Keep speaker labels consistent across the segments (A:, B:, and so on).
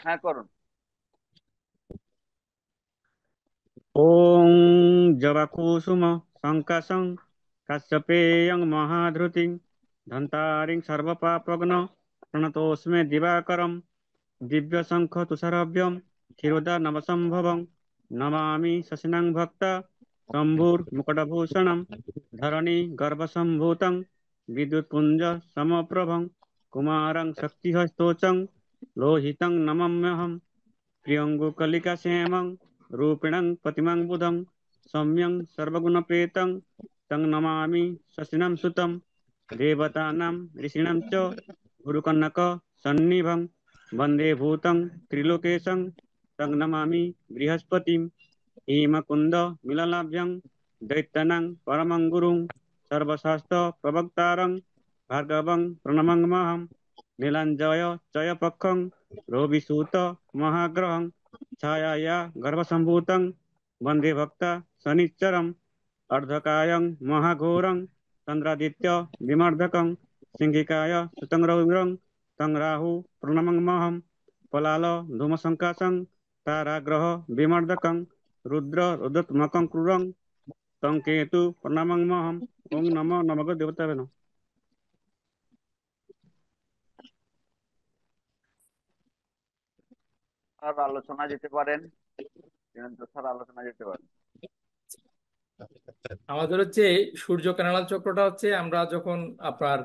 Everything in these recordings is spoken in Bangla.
A: হ্যাঁ, করুন।
B: ওং জবাকুসুম সংকাশং কাশ্যপেয়ং মহাধৃতিং ধন্তারিং সর্বপাপগ্ন প্রণতোস্মে দিবাকরম দিব্যশঙ্খ তুষারভ্যম ক্ষীরোদা নমসম্ভবং নমামি শশিনাং ভক্ত শম্ভুর্মুকুটভূষণম ধরণী গর্ভসম্ভূতং বিদ্যুৎপুঞ্জ সমপ্রভং কুমারং শক্তিহস্তোচং লোহিतं নমাম্যহम् প্রিয়ঙ্গুকলিকাশ্যামং রূপিণং প্রতিমাং বুধং সৌম্যং সর্বগুণপ্রেতং তং নমামি শশিনাম সুতম দেবতানাং ঋষীণাং চ গুরুকর্ণক সন্নিভং বন্দে ভূতং ত্রিলোকেশং তং নমামি বৃহস্পতিম হেমকুন্দ মিলনাভ্যং দৈত্যানাং পরমং গুরুং সর্বশাস্ত্র প্রবক্তারং ভার্গবং প্রণমাম্যহম নীলাঞ্জয় চয়পক্ষং রবিসূত মহাগ্রহং ছায়ায়া গর্ভসম্ভূतं বন্দে ভক্ত শনিশ্চরম अर्धकायं महाघोरं चन्द्रादित्य विमर्दकं सिंहिकाय सुतं रौद्रं तं राहु प्रणममहं पलाल धूमसङ्काशं ताराग्रह विमर्दकं रुद्र रुद्रत्मकं क्रूरं तं केतु प्रणममहं ओं नमो नमः देवताभ्यो नमः।
A: আর আলোচনা যেতে পারেন। জয়ন্ত স্যার, আলোচনা যেতে পারেন।
C: আমাদের হচ্ছে সূর্য ক্যানাল চক্রটা হচ্ছে আমরা যখন আপনার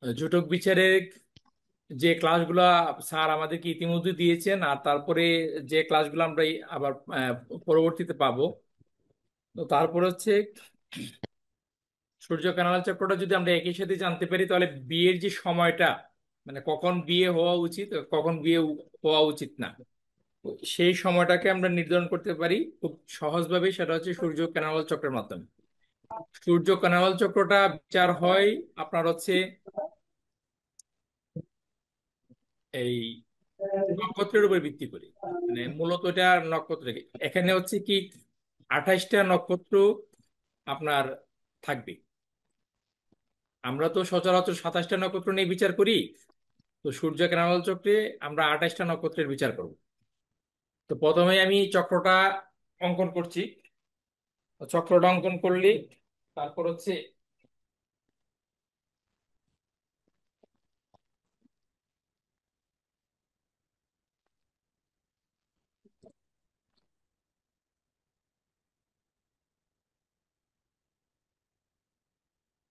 C: জুটক বিচারে যে ক্লাসগুলা স্যার আমাদেরকে ইতিমধ্যে দিয়েছেন, আর তারপরে যে ক্লাসগুলো আমরা আবার পরবর্তীতে পাবো। তো তারপর হচ্ছে সূর্য ক্যানাল চক্রটা যদি আমরা একই সাথে জানতে পারি, তাহলে বিয়ের যে সময়টা, মানে কখন বিয়ে হওয়া উচিত কখন বিয়ে হওয়া উচিত না, সেই সময়টাকে আমরা নির্ধারণ করতে পারি খুব সহজভাবে। সেটা হচ্ছে সূর্য ক্যানাল চক্রের মাধ্যমে। সূর্য ক্যানাল চক্রটা বিচার হয় আপনার হচ্ছে এই নক্ষত্রের উপর ভিত্তি করে। মানে মূলত এটা নক্ষত্র, এখানে হচ্ছে কি 28টা নক্ষত্র আপনার থাকবে। আমরা তো সচরাচর 27টা নক্ষত্র নিয়ে বিচার করি। তো সূর্য ক্যানাল চক্রে আমরা 28টা নক্ষত্রের বিচার করব। তো প্রথমে আমি চক্রটা অঙ্কন করছি। তো চক্রটা অঙ্কন করলে তারপর হচ্ছে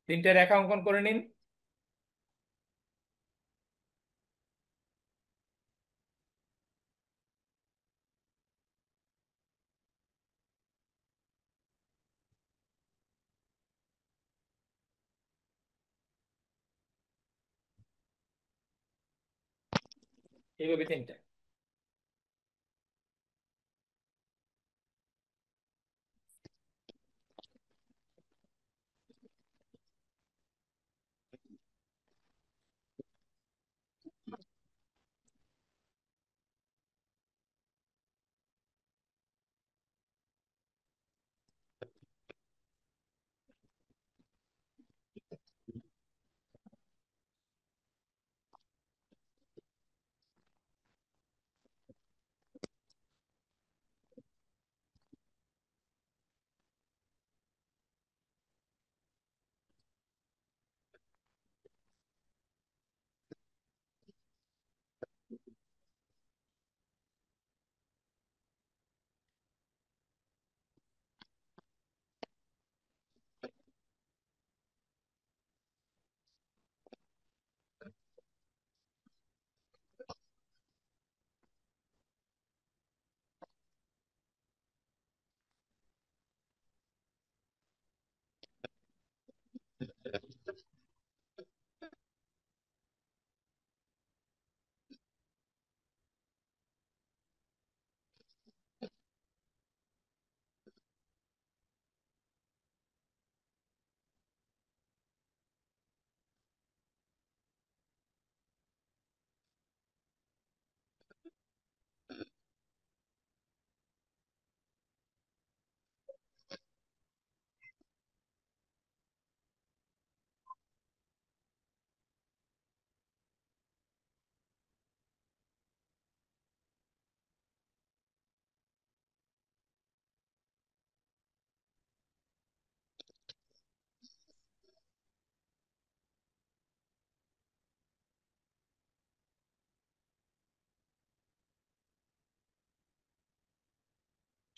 C: তিনটে রেখা অঙ্কন করে নিন। এইভাবে তিনটা।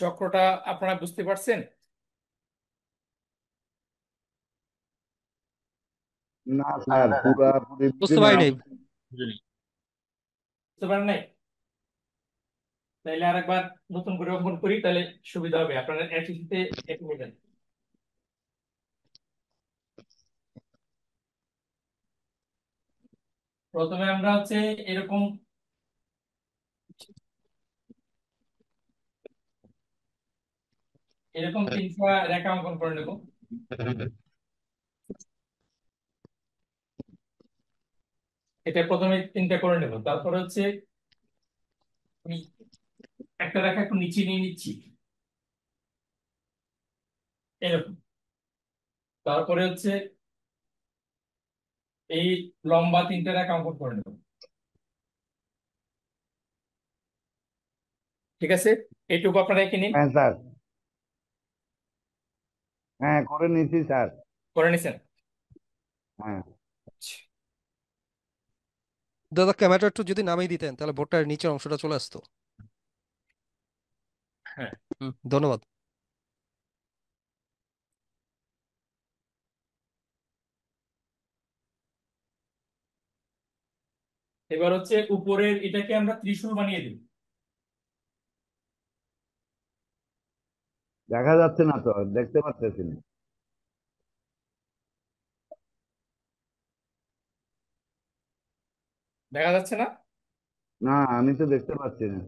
C: চক্রটা আপনারা বুঝতে পারছেন?
D: না স্যার, পুরোপুরি বুঝি
E: বুঝতে
D: না।
E: পারি নাই।
C: বুঝতে পারেন নাই? তাইলে আরেকবার নতুন করে অঙ্কন করি, তাহলে সুবিধা হবে আপনারা একই সাথে একই নেবেন। প্রথমে আমরা হচ্ছে এরকম এরকম তিনটা রেখা অঙ্কন করে নেব। এটা প্রথমে তিনটা করে নেব, তারপরে হচ্ছে আমি একটা রেখা একটু নিচে নিয়ে নিচ্ছি এরকম। তারপরে হচ্ছে এই লম্বা তিনটা রেখা অঙ্কন করে নেব। ঠিক আছে, এইটুকু আপনারা এঁকে নিন।
D: হ্যাঁ স্যার, হ্যাঁ করে নিয়েছি স্যার।
C: করে নিছেন?
D: হ্যাঁ
E: দাদা ক্যামেরাটা একটু যদি নামিয়ে দিতেন তাহলে বোর্ডটার নিচের অংশটা চলে আসতো।
C: হ্যাঁ।
E: ধন্যবাদ।
C: এবার হচ্ছে উপরের এটাকে আমরা ত্রিশূল বানিয়ে দিব।
D: দেখা যাচ্ছে না তো, দেখতে পাচ্ছি না।
C: দেখা যাচ্ছে না?
D: না, আমি তো দেখতে পাচ্ছি না।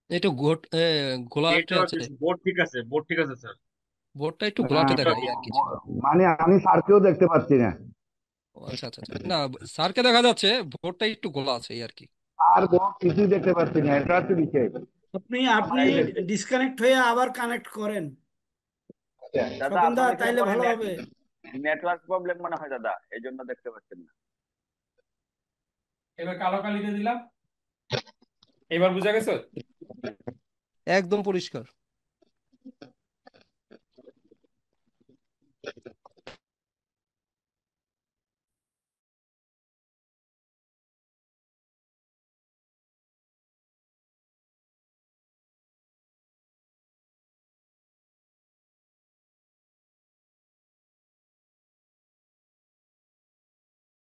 E: একটু গোলাটে
B: নেটওয়ার্ক
E: আছে।
B: বোর্ড ঠিক আছে, বোর্ড ঠিক আছে স্যার।
E: বোর্ডটা একটু গোলাটে
D: হ্যাঁ,
E: দেখায় এই আর কিছু।
D: মানে আমি স্যারকেও দেখতে পাচ্ছি না।
E: ও, আচ্ছা আচ্ছা আচ্ছা। না, স্যারকে দেখা যাচ্ছে, বোর্ডটা একটু গোলা আছে এই আর কি।
D: আর কিছুই দেখতে পাচ্ছি না, এটা হচ্ছে বিষয়।
F: আপনি আপনি
D: আমরাই দেখতে
F: ডিসকানেক্ট হয়ে আবার কানেক্ট করেন
D: পাচ্ছি।
A: দাদা
F: স্বপন দা,
A: আপনার এখানে
F: তাইলে
A: পরে
F: ভালো হবে।
A: নেটওয়ার্ক প্রবলেম মনে হয় দাদা, এই জন্য দেখতে পাচ্ছেন না।
C: এবার কালো কালি দিয়ে দিলাম। এবার বুঝা গেছে?
E: একদম পরিষ্কার।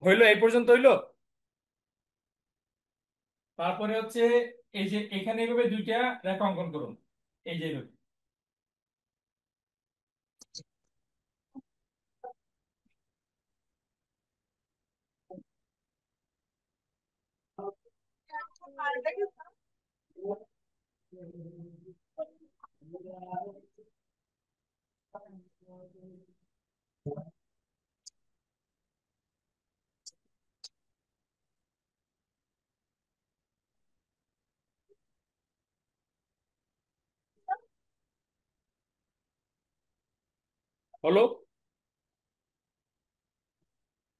C: হইলো? এই পর্যন্ত হইলো? তারপরে হচ্ছে এই যে এখানে এইভাবে দুইটা রেখা অঙ্কন করুন, এই যে এইভাবে। হলো?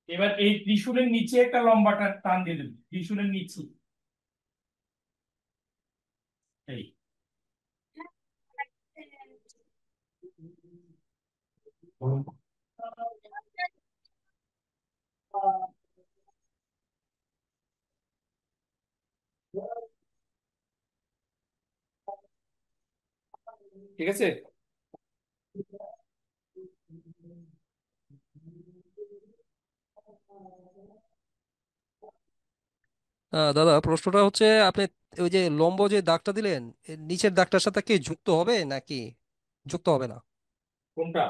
C: এবার এই ত্রিশূলের নিচে একটা লম্বা টান দিয়ে দেবেন, ত্রিশূলের নিচে। এই ঠিক আছে।
E: দাদা প্রশ্নটা হচ্ছে, আপনি ওই যে লম্ব যে দাগটা দিলেন, এর নিচের দাগটার সাথে কি যুক্ত হবে নাকি যুক্ত হবে না?
C: কোনটা?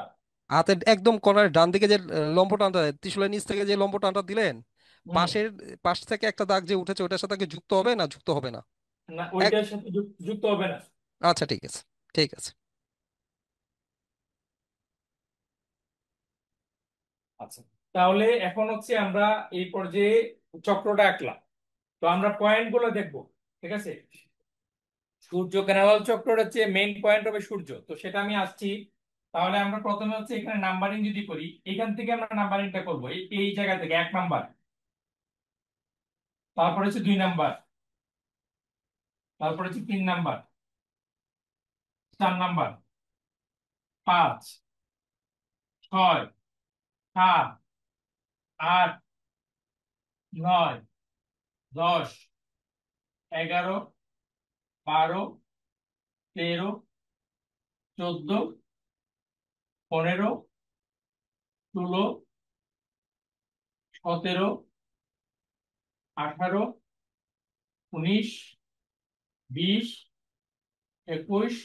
E: হাতের একদম কোণার ডান দিকে যে লম্ব টানটা, ত্রিশূলের নিচ থেকে যে লম্ব টানটা দিলেন,
C: হুম।
E: পাশের পাশ থেকে একটা দাগ যে উঠেছে ওটার সাথে কি যুক্ত হবে না যুক্ত হবে না?
C: না,
E: এক
C: ওইটার সাথে যুক্ত হবে না।
E: আচ্ছা, ঠিক আছে, ঠিক আছে।
C: আচ্ছা, তাহলে এখন হচ্ছে আমরা এই পর্যায়ে চক্রটা আঁকলাম। তো আমরা পয়েন্ট গুলো দেখবো। ঠিক আছে, সূর্য কেনাল চক্রের হচ্ছে মেইন পয়েন্ট হবে সূর্য, তো সেটা আমি আসছি। তাহলে আমরা প্রথমে হচ্ছে এখানে নাম্বারিং যদি করি, এখান থেকে আমরা নাম্বারিংটা করবো এই এই জায়গা থেকে 1 নাম্বার, তারপর হচ্ছে 2 নাম্বার, তারপর হচ্ছে 3 নাম্বার, 4 নাম্বার, 5, 6, 7, 8, 9, 10, 11, 12, 13, 14, 15, 16, 17, 18, 19, 20, 21,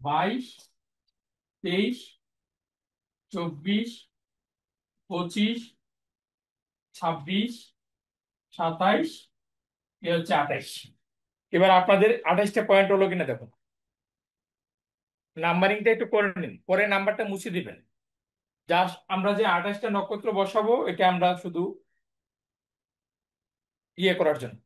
C: 22, 23, 24, 25, 26, 27, এ হচ্ছে 28। এবার আপনাদের 28টা পয়েন্ট হলো কিনা দেখুন। নাম্বারিংটা একটু করে নিন, পরে নাম্বারটা মুছে দিবেন। জাস্ট আমরা যে 28টা নক্ষত্র বসাবো এটা আমরা শুধু ইয়ে করার জন্য।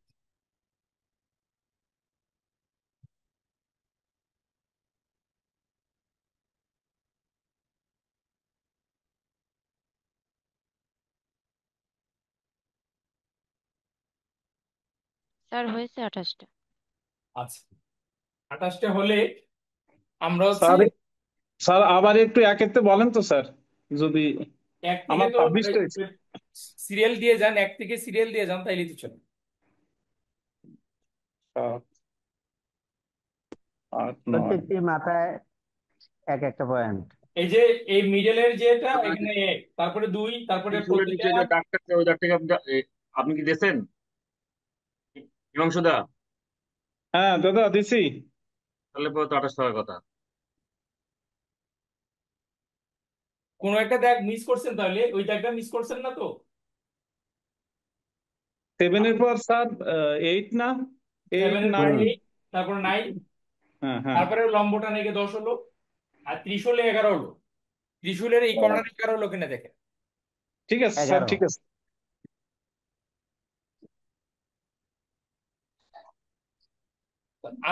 G: স্যার হয়েছে 28টা।
C: আচ্ছা, 28টা হলে আমরা হচ্ছে
H: স্যার স্যার আবার একটু এক একটু বলেন তো স্যার, যদি
C: এক থেকে
H: আমার
C: তো
H: 26টা
C: সিরিয়াল দিয়ে যান, এক থেকে সিরিয়াল দিয়ে যান, তাইলে তো চলে।
H: 7, 8, 9।
I: প্রত্যেকটি মাথায় এক একটা পয়েন্ট।
C: এই যে এই মিডলের যেটা এখানে 1, তারপরে 2, তারপরে
A: ত্রিশূলের
C: প্রতিটা।
A: নিচে যে দাগটা আছে, ওই দাগটাকে আপনি কি দেখছেন হিমাংশুদা?
H: হ্যাঁ দাদা দিছি।
A: তাহলে পরে তো 28 হওয়ার কথা।
C: কোনো একটা দাগ মিস করছেন, তাহলে ওই দাগটা মিস করছেন না তো?
H: 7 এর পর স্যার 8 না, 8,
C: 7 এর পরে
H: 9।
C: 8, তারপরে 9,
H: হ্যাঁ হ্যাঁ
C: তারপরে লম্বটা নাকি 10 হলো, আর ত্রিশূলে 11 হলো। ত্রিশূলের এই কর্নার 11 হলো কিনা দেখেন।
H: ঠিক আছে স্যার,
I: 11।
H: ঠিক আছে।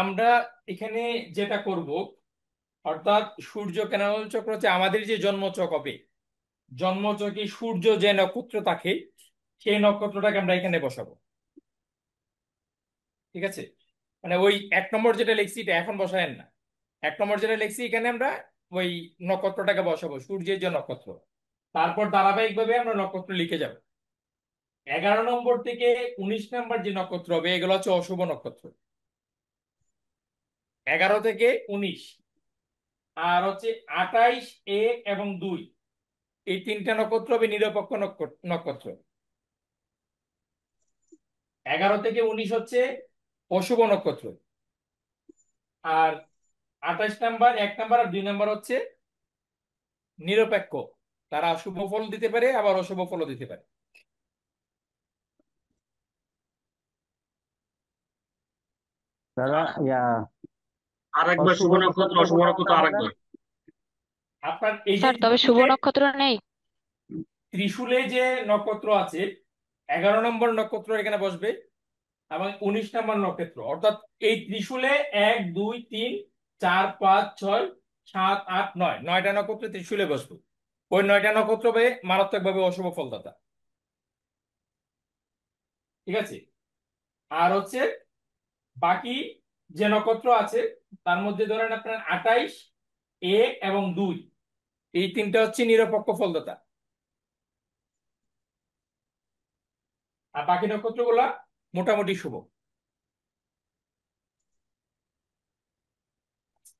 C: আমরা এখানে যেটা করব, অর্থাৎ সূর্য কেনাল চক্র হচ্ছে আমাদের যে জন্মচক হবে, জন্মচকে সূর্য যে নক্ষত্র থাকে সেই নক্ষত্রটাকে আমরা এখানে বসাবো। ঠিক আছে, মানে ওই 1 নম্বর যেটা লিখছি এটা এখন বসায়েন না। 1 নম্বর যেটা লিখছি এখানে আমরা ওই নক্ষত্রটাকে বসাবো, সূর্যের যে নক্ষত্র। তারপর ধারাবাহিকভাবে আমরা নক্ষত্র লিখে যাব। 11 নম্বর থেকে 19 নম্বর যে নক্ষত্র হবে এগুলো হচ্ছে অশুভ নক্ষত্র। 11 থেকে 19, আর হচ্ছে 28, 1 এবং 2, এই 3টা নক্ষত্র হবে নিরপেক্ষ নক্ষত্র। 11 থেকে 19 হচ্ছে অশুভ নক্ষত্র, আর 28 নাম্বার, 1 নাম্বার আর 2 নাম্বার হচ্ছে নিরপেক্ষ। তারা শুভ ফল দিতে পারে, আবার অশুভ ফলও দিতে পারে।
I: দাদা
A: আরেকবার শুভ
I: অশুভ
A: নক্ষত্র,
I: নক্ষত্র
A: অশুভ
I: কোনটা
A: নক্ষত্র
I: তাহলে?
A: আরেকবার।
C: আপনার এই যে
G: স্যার তবে শুভ নক্ষত্র নেই।
C: ত্রিশূলে যে নক্ষত্র আছে 11 নম্বর নক্ষত্র এখানে বসবে, এবং 19 নম্বর নক্ষত্র, অর্থাৎ এই ত্রিশূলে 1, 2, 3, 4, 5, 6, 7, 8, 9, 9টা নক্ষত্র ত্রিশূলে বসবে। ওই 9টা নক্ষত্র হবে মারাত্মকভাবে অশুভ ফলদাতা। ঠিক আছে, আর হচ্ছে বাকি যে নক্ষত্র আছে তার মধ্যে ধরেন আপনার 28, 1 এবং 2, এই 3টা হচ্ছে নিরপেক্ষ ফলদাতা, আর বাকি নক্ষত্রগুলা মোটামুটি শুভ।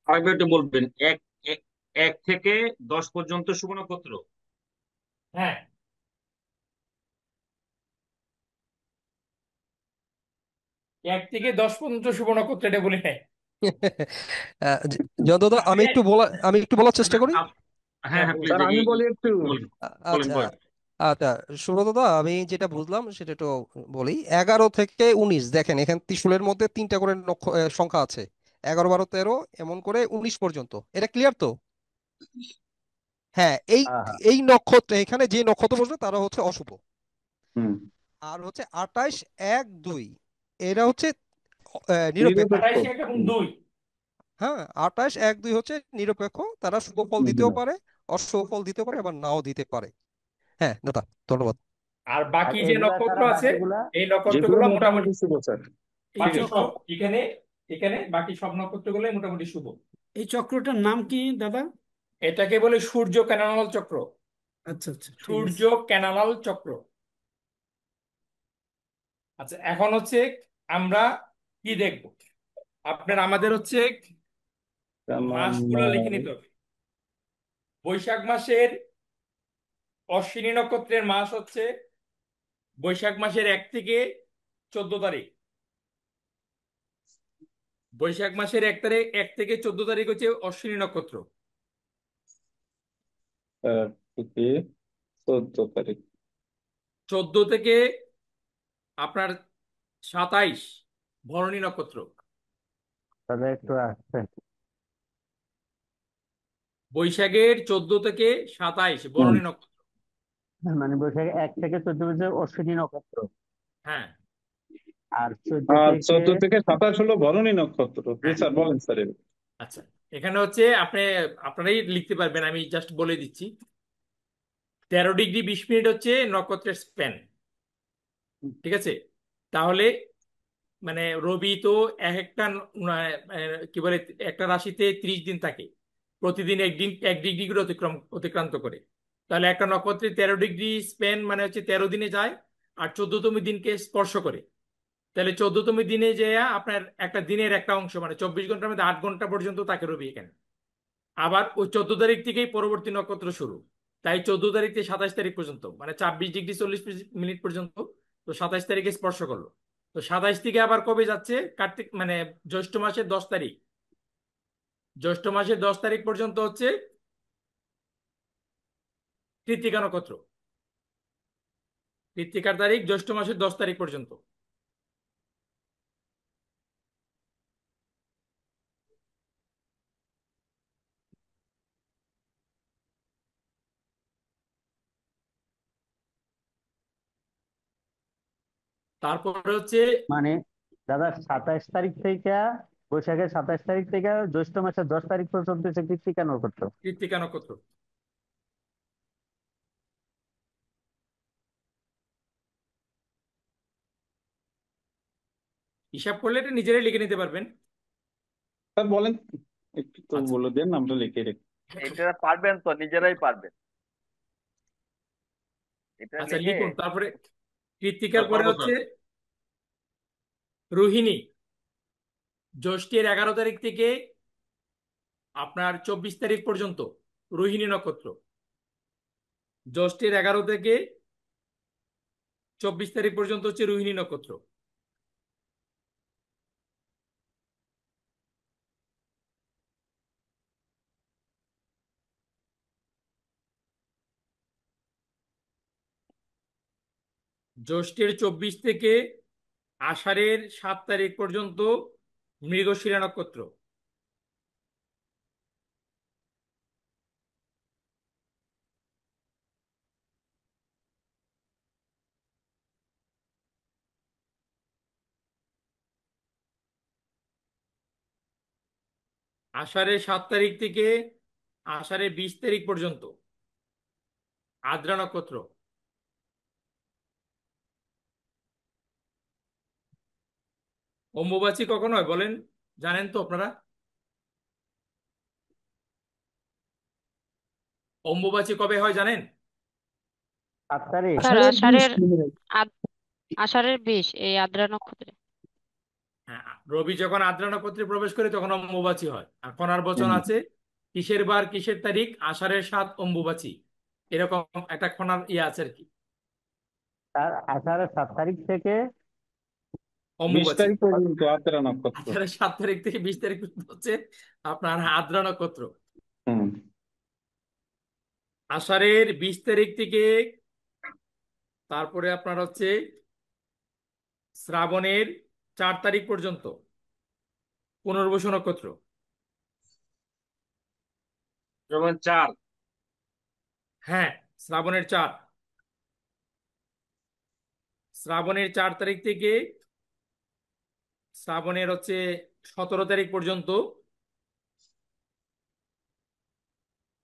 A: আরেকবার একটু বলবেন, এক এক- 1 থেকে 10 পর্যন্ত শুভ নক্ষত্র।
C: হ্যাঁ, 1 থেকে 10 পর্যন্ত শুভ নক্ষত্র, এটা বলি নাই।
E: জয়ন্ত আমি একটু বলার চেষ্টা করি।
A: হ্যাঁ হ্যাঁ, প্লিজ
H: স্যার আমি বলি একটু।
A: বলেন বলেন
E: আচ্ছা
A: বলেন।
E: আচ্ছা, সুব্রতদা আমি যেটা বুঝলাম সেটা একটু বলি। 11 থেকে 19 দেখেন, এখানে ত্রিশূলের মধ্যে 3টা করে সংখ্যা আছে, 11, 12, 13 এমন করে 19 পর্যন্ত। এটা ক্লিয়ার তো? হ্যাঁ, এই
I: হ্যাঁ হ্যাঁ।
E: এই নক্ষত্র, এখানে যে নক্ষত্র বসবে তারা হচ্ছে অশুভ।
H: হুম।
E: আর হচ্ছে 28, 1, 2 এরা হচ্ছে নিরপেক্ষ।
C: 28, 1 এবং 2।
E: হ্যাঁ, 28, 1, 2 হচ্ছে নিরপেক্ষ, তারা শুভ ফল দিতেও পারে, অশুভ ফল দিতে পারে, আবার নাও দিতে পারে। হ্যাঁ দাদা, ধন্যবাদ।
C: আর
I: আর
C: বাকি যে
I: এগুলা
C: নক্ষত্র
I: ছাড়া
C: আছে
I: বাকিগুলা?
C: এই
H: যেগুলো
C: নক্ষত্রগুলো মোটামুটি
H: মোটামুটি শুভ স্যার।
F: এই
C: বাকি
F: চক্র
C: সব এখানে এখানে বাকি সব নক্ষত্রগুলোই মোটামুটি শুভ।
F: এই চক্রটার নাম কি দাদা?
C: এটাকে বলে সূর্য ক্যানাল চক্র।
F: আচ্ছা আচ্ছা, ঠিক
C: সূর্য
F: আছে।
C: ক্যানাল চক্র। আচ্ছা, এখন হচ্ছে আমরা কি দেখব? আমাদের হচ্ছে মাসগুলো লিখে নিতে হবে। বৈশাখ মাসের অশ্বিনী নক্ষত্রের মাস হচ্ছে বৈশাখ মাসের 1 থেকে 14 তারিখ। বৈশাখ মাসের 1 থেকে 14 তারিখ হচ্ছে অশ্বিনী নক্ষত্র।
H: 4 থেকে 14 তারিখ।
C: 14 থেকে আপনার 27 ভরণী নক্ষত্র।
I: দাদা একটু আসছে।
C: বৈশাখের 14 থেকে 27 ভরণী নক্ষত্র।
I: মানে বৈশাখে 1 থেকে 14 বছর অশ্বিনী নক্ষত্র,
C: হ্যাঁ,
I: আর 14
H: আর
I: থেকে
H: 14 থেকে 27 হলো ভরণী নক্ষত্র। জি
C: হ্যাঁ।
H: স্যার, বলেন স্যার।
C: আচ্ছা, এখানে হচ্ছে আপনারাই লিখতে পারবেন, আমি জাস্ট বলে দিচ্ছি। 13 ডিগ্রি 20 মিনিট হচ্ছে নক্ষত্রের স্প্যান। ঠিক আছে, তাহলে মানে রবি তো এক একটা কি বলে একটা রাশিতে 30 দিন থাকে, প্রতিদিন 1 ডিগ্রি করে অতিক্রান্ত করে। তাহলে একটা নক্ষত্রে 13 ডিগ্রি স্প্যান মানে হচ্ছে 13 দিনে যায়, আর 14তম দিনকে স্পর্শ করে। তাহলে 14তম দিনে যে আপনার একটা দিনের একটা অংশ মানে 24 ঘন্টার মধ্যে 8 ঘন্টা পর্যন্ত থাকে রবি এখানে। আবার ওই 14 তারিখ থেকেই পরবর্তী নক্ষত্র শুরু। তাই 14 তারিখ থেকে 27 তারিখ পর্যন্ত মানে 26 ডিগ্রি 40 মিনিট পর্যন্ত। তো 27 তারিখে স্পর্শ করলো। তো 27 থেকে আবার কবে যাচ্ছে, কার্তিক মানে জ্যৈষ্ঠ মাসের 10 তারিখ। জ্যৈষ্ঠ মাসের 10 তারিখ পর্যন্ত হচ্ছে কৃত্তিকা নক্ষত্র। কৃত্তিকার তারিখ জ্যৈষ্ঠ মাসের 10 তারিখ পর্যন্ত। তারপরে হচ্ছে
I: মানে দাদা 27 তারিখ থেকে, বৈশাখের 27 তারিখ থেকে জ্যৈষ্ঠ মাসের 10 তারিখ পর্যন্ত হচ্ছে কৃত্তিকা নক্ষত্র।
C: কৃত্তিকা নক্ষত্র। হিসাব করলে এটা নিজেরাই লিখে নিতে পারবেন।
H: স্যার বলেন, একটু তো
C: আচ্ছা,
H: বলে দেন, আমরা লিখে রেখে।
A: এটা পারবেন তো, নিজেরাই পারবেন এটা
C: আচ্ছা
A: লিখে।
C: লিখুন। তারপরে কৃত্তিকার
B: স্যার
C: পরে
B: পারবো
C: হচ্ছে
B: স্যার।
C: রোহিণী। জ্যৈষ্ঠের 11 তারিখ থেকে আপনার 24 তারিখ পর্যন্ত রোহিণী নক্ষত্র। জ্যৈষ্ঠের 11 থেকে 24 তারিখ পর্যন্ত হচ্ছে রোহিণী নক্ষত্র। জ্যৈষ্ঠের 24 থেকে আষাঢ়ের 7 তারিখ পর্যন্ত মৃগশিরা নক্ষত্র। আষাঢ়ের 7 তারিখ থেকে আষাঢ়ের 20 তারিখ পর্যন্ত আদ্রা নক্ষত্র। অম্বুবাচী কখন হয় বলেন, জানেন তো আপনারা? অম্বুবাচী কবে হয় জানেন?
I: 7 তারিখ।
G: স্যার আষাঢ়ের 20 এই আদ্রা নক্ষত্রে।
C: হ্যাঁ, রবি যখন আদ্রা নক্ষত্রে প্রবেশ করে তখন অম্বুবাচী হয়। আর কণার বচন আছে কিসের বার কিসের তারিখ, আষাঢ়ের 7 অম্বুবাচী, এরকম একটা খনার ইয়ে আছে আর কি।
I: আর আষাঢ়ের 7 তারিখ থেকে
H: 20
C: অম্বুবাচী।
H: তারিখ পর্যন্ত আদ্রা নক্ষত্র।
C: আষাঢ়ের 7 তারিখ থেকে 20 তারিখ পর্যন্ত হচ্ছে আপনার আদ্রা নক্ষত্র।
H: হুম।
C: আষাঢ়ের 20 তারিখ থেকে তারপরে আপনার হচ্ছে শ্রাবণের 4 তারিখ পর্যন্ত পুনর্বসু নক্ষত্র।
B: যেমন 4।
C: হ্যাঁ, শ্রাবণের 4। শ্রাবণের 4 তারিখ থেকে শ্রাবণের হচ্ছে 17 তারিখ পর্যন্ত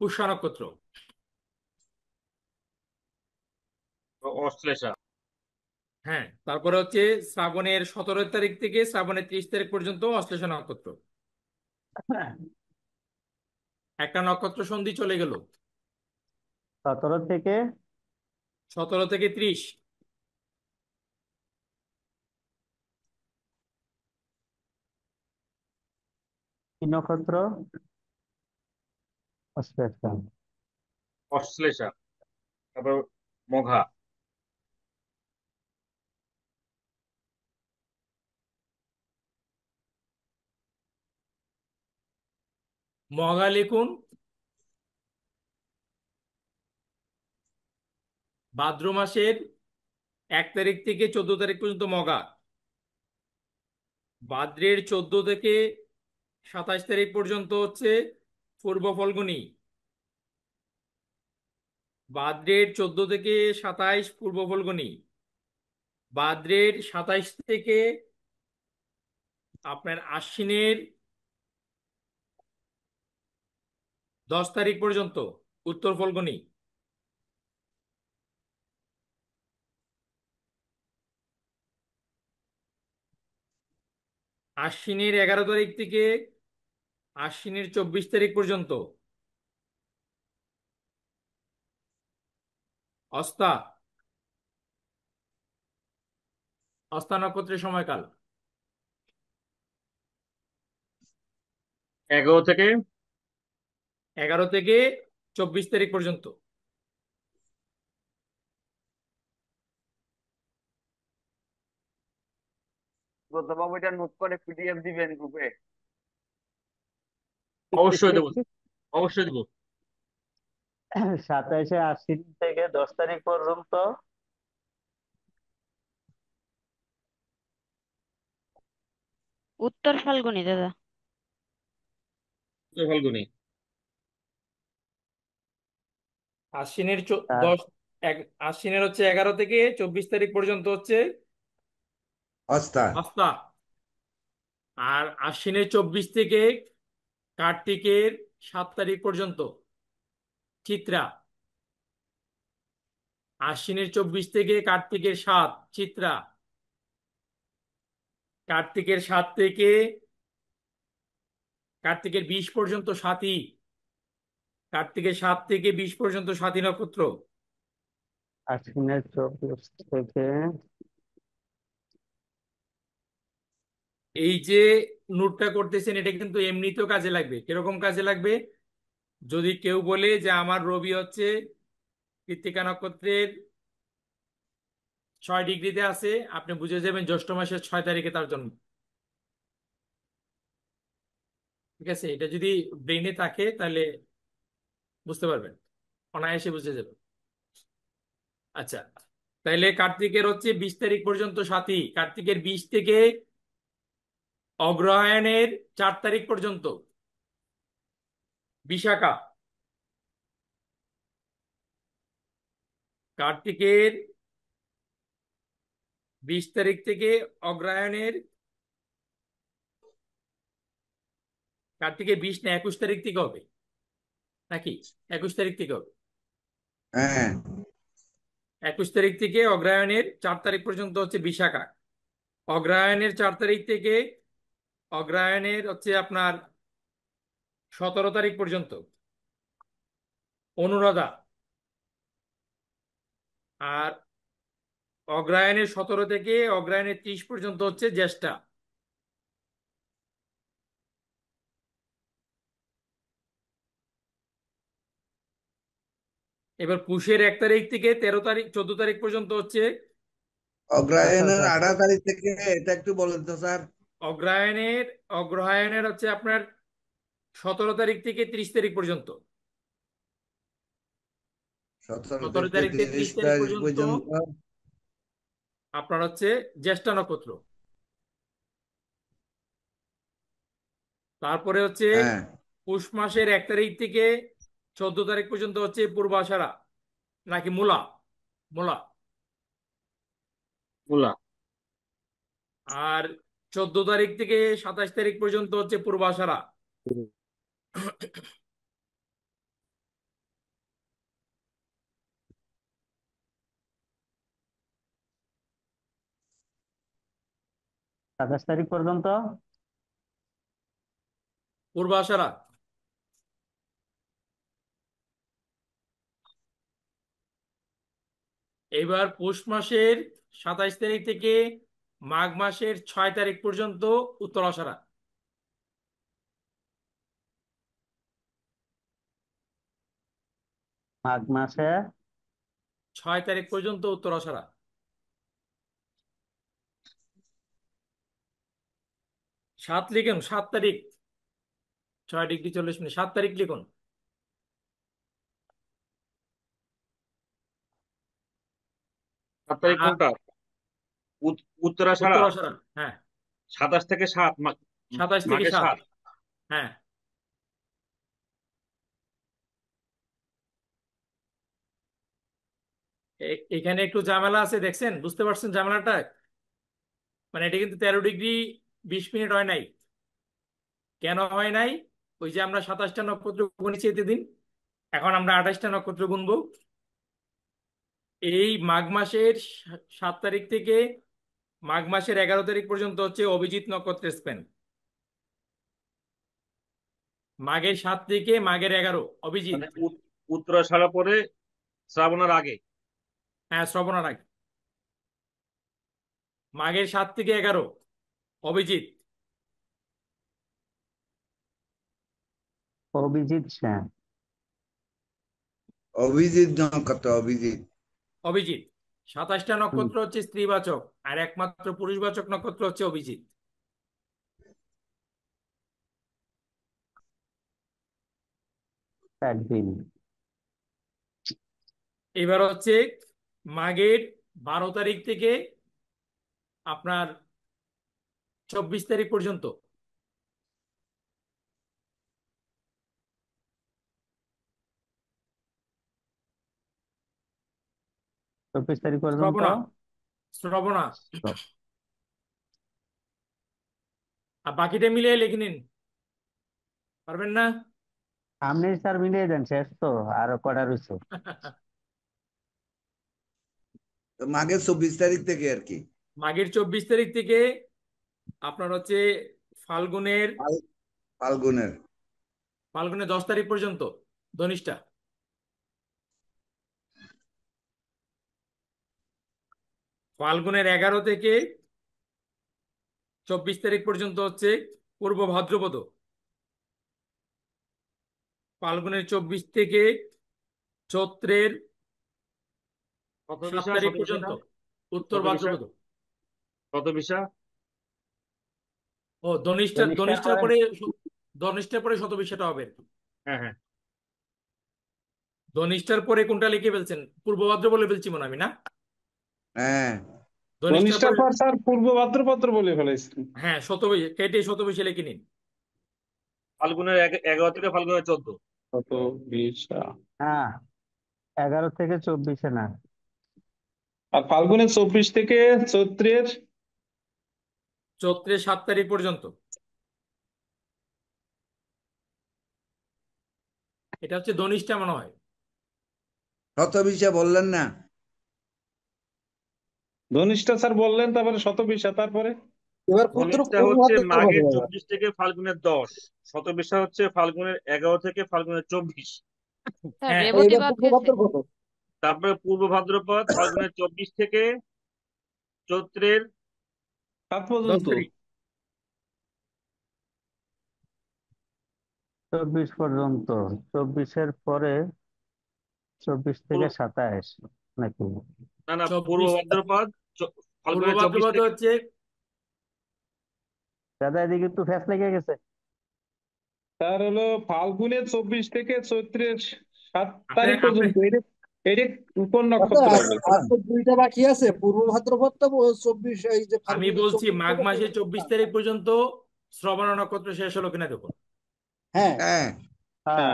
C: পুষ্যা নক্ষত্র।
B: অশ্লেষা।
C: হ্যাঁ, তারপরে হচ্ছে শ্রাবণের 17 তারিখ থেকে শ্রাবণের 30 তারিখ পর্যন্ত অশ্লেষা নক্ষত্র। একটা নক্ষত্র সন্ধি চলে গেল।
I: 17 থেকে
C: 17 থেকে 30
I: কি নক্ষত্র? অশ্লেষা।
B: অশ্লেষা। তারপর মঘা।
C: মগা লিখুন। ভাদ্র মাসের 1 তারিখ থেকে 14 তারিখ পর্যন্ত মগা। ভাদ্রের 14 থেকে 27 তারিখ পর্যন্ত হচ্ছে পূর্ব ফল্গুনী। ভাদ্রের 14 থেকে 27 পূর্ব ফল্গুনী। ভাদ্রের 27 থেকে আপনার আশ্বিনের 10 তারিখ পর্যন্ত উত্তর ফল্গুনী। আশ্বিনের 11 তারিখ থেকে আশ্বিনের 24 তারিখ পর্যন্ত অস্তা। অস্তা নক্ষত্রের সময়কাল
B: 11 থেকে
C: 11 থেকে 24 তারিখ পর্যন্ত।
A: বাবু এটা নোট করে পিডিএফ দিবেন গ্রুপে।
B: অবশ্যই দেবো, অবশ্যই দেবো।
I: 27শে আশ্বিন থেকে 10 তারিখ পর্যন্ত
G: উত্তর ফাল্গুনি দাদা।
B: উত্তর ফাল্গুনী।
C: আশ্বিনের
I: তার
C: 10 আশ্বিনের হচ্ছে 11 থেকে 24 তারিখ পর্যন্ত হচ্ছে
D: অস্তা।
C: অস্তা। আর আশ্বিনের 24 থেকে কার্তিকের 7 তারিখ পর্যন্ত চিত্রা। আশ্বিনের 24 থেকে কার্তিকের 7 চিত্রা। কার্তিকের 7 থেকে কার্তিকের 20 পর্যন্ত স্বাতী। কার্তিকের 7 থেকে 20 পর্যন্ত স্বাতী নক্ষত্র।
I: আশ্বিনের 24 থেকে
C: এই যে নোটটা করতেছেন এটা কিন্তু এমনিতেও কাজে লাগবে। কিরকম কাজে লাগবে? যদি কেউ বলে যে আমার রবি হচ্ছে কৃত্তিকা নক্ষত্রের 6 ডিগ্রিতে আছে, আপনি বুঝে যাবেন জ্যৈষ্ঠ মাসের 6 তারিখে তার জন্ম। ঠিক আছে, এটা যদি ব্রেনে থাকে তাহলে বুঝতে পারবেন, অনায়াসে বুঝে যাবেন। আচ্ছা, তাইলে কার্তিকের হচ্ছে 20 তারিখ পর্যন্ত স্বাতী। কার্তিকের 20 থেকে অগ্রহায়ণের 4 তারিখ পর্যন্ত বিশাখা। কার্তিকের 20 তারিখ থেকে অগ্রহায়ণের কার্তিকের 20 না 21 তারিখ থেকে হবে নাকি? 21 তারিখ থেকে হবে।
D: হ্যাঁ
C: 21 তারিখ থেকে অগ্রহায়ণের 4 তারিখ পর্যন্ত হচ্ছে বিশাখা। অগ্রহায়ণের 4 তারিখ থেকে অগ্রহায়ণের হচ্ছে আপনার 17 তারিখ পর্যন্ত অনুরাধা। আর অগ্রহায়ণের 17 থেকে অগ্রহায়ণের 30 পর্যন্ত হচ্ছে জ্যেষ্ঠা। এবার পুষের 1 তারিখ থেকে 13 তারিখ 14 তারিখ পর্যন্ত হচ্ছে
D: অগ্রহায়ণের
I: আচ্ছা
D: 18 তারিখ থেকে এটা একটু বলেন তো স্যার।
C: অগ্রহায়ণের অগ্রহায়ণের হচ্ছে আপনার 17 তারিখ থেকে 30 তারিখ পর্যন্ত।
D: 17
C: সতেরো
D: থেকে
C: তারিখ থেকে
D: 30
C: 30 তারিখ
D: তারিখ
C: পর্যন্ত
D: পর্যন্ত।
C: আপনার হচ্ছে জ্যেষ্ঠা নক্ষত্র। তারপরে হচ্ছে
D: হ্যাঁ
C: পুষ মাসের 1 তারিখ থেকে 14 তারিখ পর্যন্ত হচ্ছে পূর্বাষাঢ়া নাকি মূলা। মূলা।
B: মূলা।
C: আর 14 তারিখ থেকে 27 তারিখ পর্যন্ত হচ্ছে পূর্বাষাঢ়া।
I: 27 তারিখ পর্যন্ত
C: পূর্বাষাঢ়া। এবার পৌষ মাসের 27 তারিখ থেকে মাঘ মাসের 6 তারিখ পর্যন্ত উত্তরাষাঢ়া।
I: মাঘ মাসে
C: 6 তারিখ পর্যন্ত উত্তরাষাঢ়া। 7 লিখুন, 7 তারিখ, 6 ডিগ্রি 40 মিনিট, 7 তারিখ লিখুন।
B: 7 তারিখ
C: আর
B: কোনটা? উত্তরাষাঢ়া।
C: উত্তরাষাঢ়া, হ্যাঁ।
B: 27 থেকে 7
C: 27 থেকে
B: মাঘে
C: 7,
B: 7।
C: হ্যাঁ। এখানে একটু ঝামেলা আছে, দেখছেন, বুঝতে পারছেন ঝামেলাটা? মানে এটা কিন্তু 13 ডিগ্রি 20 মিনিট হয় নাই। কেন হয় নাই? ওই যে আমরা 27টা নক্ষত্র গুনেছি এতদিন, এখন আমরা 28টা নক্ষত্র গুনবো। এই মাঘ মাসের 7 তারিখ থেকে মাঘ মাসের 11 তারিখ পর্যন্ত হচ্ছে অভিজিৎ নক্ষত্রের স্প্যান। মাঘের 7 থেকে মাঘের 11 অভিজিৎ।
B: মানে উত্তরাষাঢ়া পরে শ্রাবণের আগে।
C: হ্যাঁ, শ্রবণার আগে। মাঘের 7 থেকে 11 অভিজিৎ।
I: অভিজিৎ সেন।
D: অভিজিৎ নক্ষত্র, অভিজিৎ।
C: অভিজিৎ 27টা নক্ষত্র হচ্ছে স্ত্রীবাচক, আর একমাত্র পুরুষবাচক নক্ষত্র হচ্ছে অভিজিৎ।
I: একদিন।
C: এবার হচ্ছে মাঘের 12 তারিখ থেকে আপনার 24 তারিখ পর্যন্ত।
I: চব্বিশ তারিখ পর্যন্ত
C: শ্রবণা, শ্রবণা। আর বাকিটা মিলিয়ে লিখে নিন, পারবেন না?
I: আপনি স্যার মিলিয়ে দেন, শেষ তো, আরো কটা রয়েছে।
D: তো মাঘের 24 তারিখ থেকে আর কি।
C: মাঘের 24 তারিখ থেকে আপনার হচ্ছে ফাল্গুনের
D: ফাল্গুনের
C: ফাল্গুনের 10 তারিখ পর্যন্ত ধনিষ্ঠা। ফাল্গুনের 11 থেকে 24 তারিখ পর্যন্ত হচ্ছে পূর্ব ভাদ্রপদ। ফাল্গুনের 24 থেকে চৈত্রের 7 তারিখ পর্যন্ত উত্তর ভাদ্রপদ।
B: কত বিশা?
C: ও ধনিষ্ঠার পরে শতবিশাটা হবে।
B: হ্যাঁ হ্যাঁ।
C: ধনিষ্ঠার পরে কোনটা লিখে ফেলছেন? পূর্ব ভাদ্র বলে ফেলছি মনে আমি, না?
D: হ্যাঁ,
H: ধনিষ্ঠার পর স্যার পূর্ব ভাদ্রপদ বলে ফেলেছেন।
C: হ্যাঁ, শতবিশা কেটে শতবিশা লিখে নিন।
B: ফাল্গুনের 11 থেকে ফাল্গুনের 14।
H: কত বিশা?
I: হ্যাঁ, 11 থেকে 24 না।
H: আর ফাল্গুনের 24 থেকে চৈত্রের
C: 7 তারিখ পর্যন্ত। এটা হচ্ছে ধনিষ্ঠা মনে হয়।
D: শতবিশা বললেন না?
H: ধনিষ্ঠা স্যার বললেন, তারপরে শতবিশা, তারপরে
J: এবার
B: ধনিষ্ঠা হচ্ছে মাঘের 24 থেকে ফাল্গুনের 10, শতবিশা হচ্ছে ফাল্গুনের 11 থেকে ফাল্গুনের 24।
C: হ্যাঁ,
B: তারপরে পূর্ব ভাদ্রপদ ফাল্গুনের 24 থেকে চৈত্রের
H: 7
C: 10
H: পর্যন্ত।
C: তারিখ।
I: 24 পর্যন্ত। 24-এর পরে 24 থেকে 27 নাকি?
B: না না, পূর্ব ভাদ্রপদ
C: পূর্ব
B: ফাল্গুনের 24
C: ভাদ্রপদ
B: থেকে
C: হচ্ছে
I: দাদা এদিকে একটু ফ্যাস লেগে গেছে।
H: তার হলো ফাল্গুনের 24 থেকে চৈত্রের 7 তারিখ পর্যন্ত। এটা কোন নক্ষত্র হবে?
J: দুইটা বাকি আছে, পূর্ব ভাদ্রপদ তো 24, এই যে
C: আমি বলছি মাঘ মাসের 24 তারিখ পর্যন্ত শ্রবণ নক্ষত্র শেষ হলো কিনা দেখুন।
J: হ্যাঁ
D: হ্যাঁ,
I: হ্যাঁ,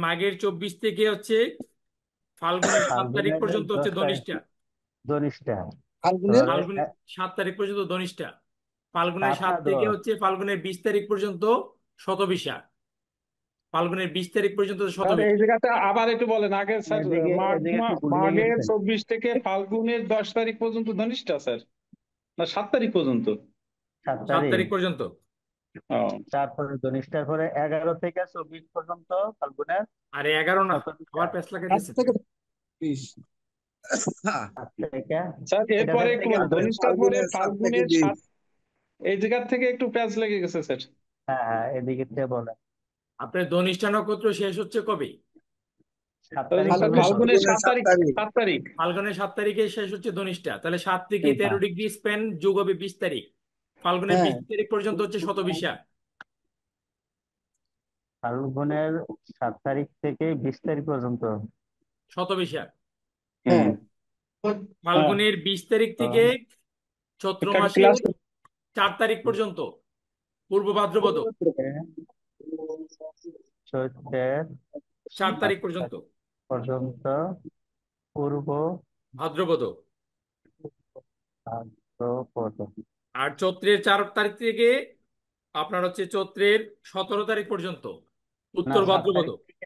C: মাঘের 24 থেকে হচ্ছে ফাল্গুনের 7 তারিখ পর্যন্ত হচ্ছে ধনিষ্ঠা।
I: ধনিষ্ঠা।
J: ফাল্গুনের
C: ফাল্গুনের 7 তারিখ পর্যন্ত ধনিষ্ঠা। ফাল্গুনের 7 থেকে হচ্ছে ফাল্গুনের 20 তারিখ পর্যন্ত শতবিশা। ফাল্গুনের 20 তারিখ পর্যন্ত
H: স্যার
C: শতবিশা।
H: এই জায়গাটা আবার একটু বলেন আগে স্যার।
I: এদিকে একটু ভুলিয়ে
H: মাঘের
I: গেছেন।
H: 24 থেকে ফাল্গুনের 10 তারিখ পর্যন্ত ধনিষ্ঠা স্যার, না 7 তারিখ পর্যন্ত?
I: 7
C: 7
I: তারিখ
C: তারিখ পর্যন্ত।
H: ও,
I: তারপরে ধনিষ্ঠার পরে 11 থেকে 24 পর্যন্ত ফাল্গুনের
C: আরে 11 না,
I: শতবিশা।
C: আবার পেছ লাগাই
J: 7
C: দিয়েছে।
J: থেকে 20।
I: 7 থেকে
H: স্যার এরপরে একটু বলেন, ধনিষ্ঠার পরে
D: ফাল্গুনের 7 থেকে
H: ফাল্গুনের
D: 20।
H: 7, এই জায়গা থেকে একটু প্যাচ লেগে গেছে স্যার।
I: হ্যাঁ হ্যাঁ, এদিকে থেকে বলেন।
C: আপনার ধনিষ্ঠা নক্ষত্র শেষ হচ্ছে কবে?
I: সাত
H: তাহলে
I: তারিখ
H: স্যার
I: পর্যন্ত
H: ফাল্গুনের 7
D: ফাল্গুনের 7
H: তারিখ
D: তারিখ
H: 7 তারিখ
C: ফাল্গুনের 7 তারিখে শেষ হচ্ছে ধনিষ্ঠা, তাহলে 7 থেকে
H: হ্যাঁ
C: 13 ডিগ্রি স্প্যান যোগ হবে 20 তারিখ। ফাল্গুনের
J: হ্যাঁ
C: 20 তারিখ পর্যন্ত হচ্ছে শতবিশা।
I: ফাল্গুনের 7 তারিখ থেকে 20 তারিখ পর্যন্ত
C: শতবিশা।
J: হ্যাঁ
H: হ্যাঁ
C: ফাল্গুনের 20 তারিখ থেকে চৈত্র
H: একটা
C: মাসের
H: ক্লাস
C: 4 তারিখ পর্যন্ত পূর্ব ভাদ্রপদ।
I: চৈত্রের
C: 4 তারিখ
I: 7
C: পর্যন্ত
I: তারিখ পর্যন্ত পূর্ব
C: ভাদ্রপদ।
I: ভাদ্রপদ।
C: আর চৈত্রের 4 তারিখ থেকে আপনার হচ্ছে চৈত্রের 17 তারিখ পর্যন্ত
I: না
C: উত্তর
I: 7
C: ভাদ্রপদ।
I: তারিখ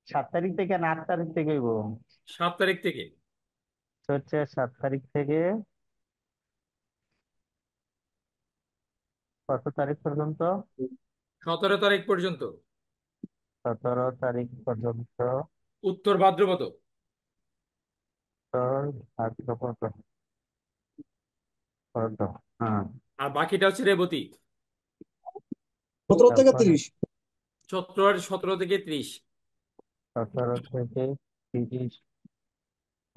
I: 7 তারিখ থেকে না 8 তারিখ থেকে হইব।
C: 7 তারিখ থেকে
I: চৈত্রের 7 তারিখ থেকে কত তারিখ পর্যন্ত?
C: 17 তারিখ পর্যন্ত
I: 17 তারিখ পর্যন্ত
C: উত্তর ভাদ্রপদ।
I: উত্তর ভাদ্রপদ। হ্যাঁ
C: আর বাকিটা হচ্ছে রেবতী।
J: 17 থেকে
I: তারপরে
J: 30।
C: চৈত্র আর 17 থেকে 30।
I: 17 থেকে 30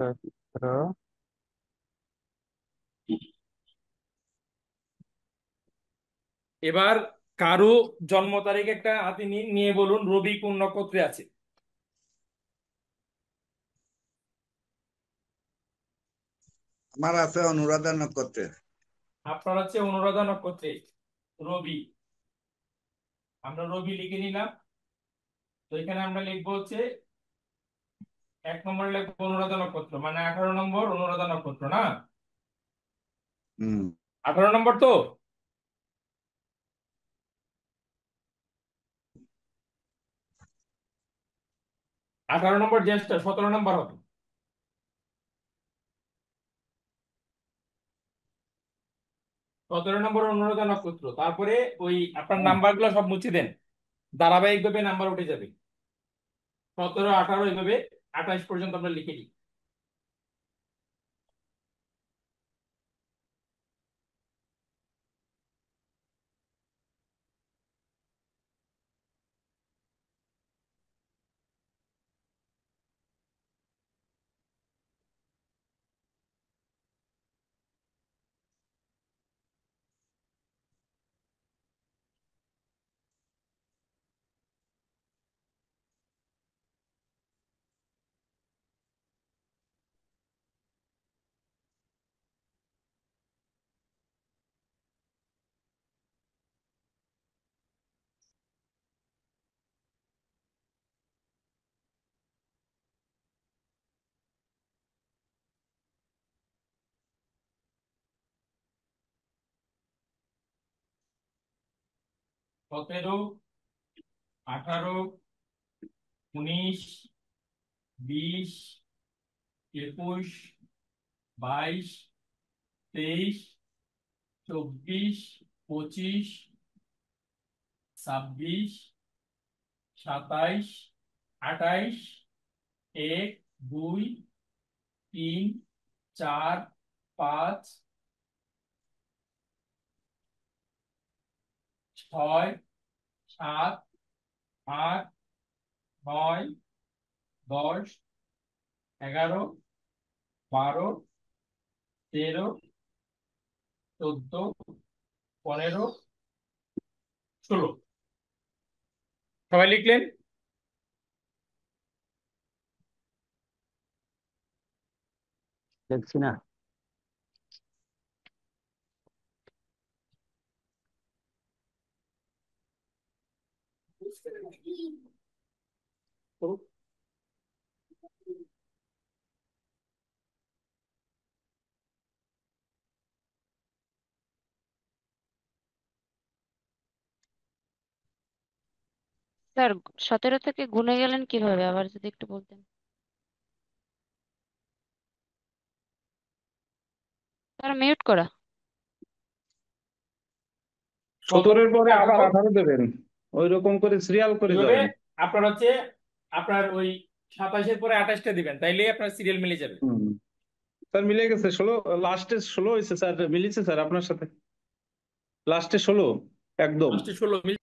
I: চৈত্র।
C: এবার কারো জন্ম তারিখ একটা হাতে নিয়ে বলুন রবি কোন নক্ষত্রে আছে।
D: আমার আছে অনুরাধা নক্ষত্রে।
C: আপনার হচ্ছে অনুরাধা নক্ষত্রে রবি। আমরা রবি লিখে নিলাম। তো এখানে আমরা লিখবো হচ্ছে 1 নম্বরে লিখবো অনুরাধা নক্ষত্র, মানে 18 নম্বর অনুরাধা নক্ষত্র, না?
D: হুম
C: 18 নম্বর তো। 18 নম্বর জ্যেষ্ঠ, 17 নম্বর হবে। 17 নম্বর অনুরাধা নক্ষত্র। তারপরে ওই আপনার নাম্বার গুলো সব মুছে দেন, ধারাবাহিক ভাবে নাম্বার উঠে যাবে। 17, 18 এইভাবে 28 পর্যন্ত আমরা লিখে দিই। সতেরো, 18, 19, 20, 21, 22, 23, 24, 25, 26, 27, 28, 1, 2, 3, 4, 5, 6, 7, 8, 9, 10, 11, 12, 13, 14, 15, 16। সবাই লিখলেন?
I: দেখছি না।
G: স্যার 17 থেকে গুনে গেলেন কিভাবে, আবার যদি একটু বলতেন। স্যার মিউট করা।
H: 17-এর পরে আবার
C: 18
H: 18 দেবেন, ওই রকম করে সিরিয়াল করে
C: এইভাবে
H: যাবেন।
C: আপনার হচ্ছে আপনার ওই 27-এর পরে 28টা দিবেন, তাইলেই আপনার সিরিয়াল মিলে যাবে।
H: স্যার মিলে গেছে 16, লাস্টে 16 হয়েছে স্যার, মিলিছে স্যার আপনার সাথে, লাস্টে 16 একদম।
C: লাস্টে 16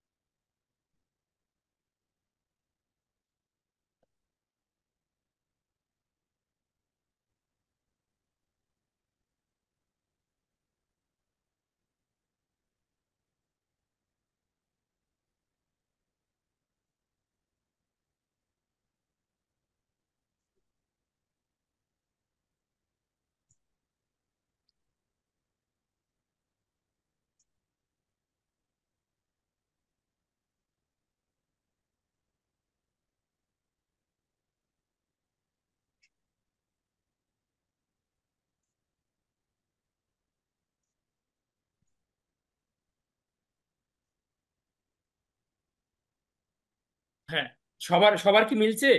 C: হ্যাঁ, সবার সবার কি মিলছে?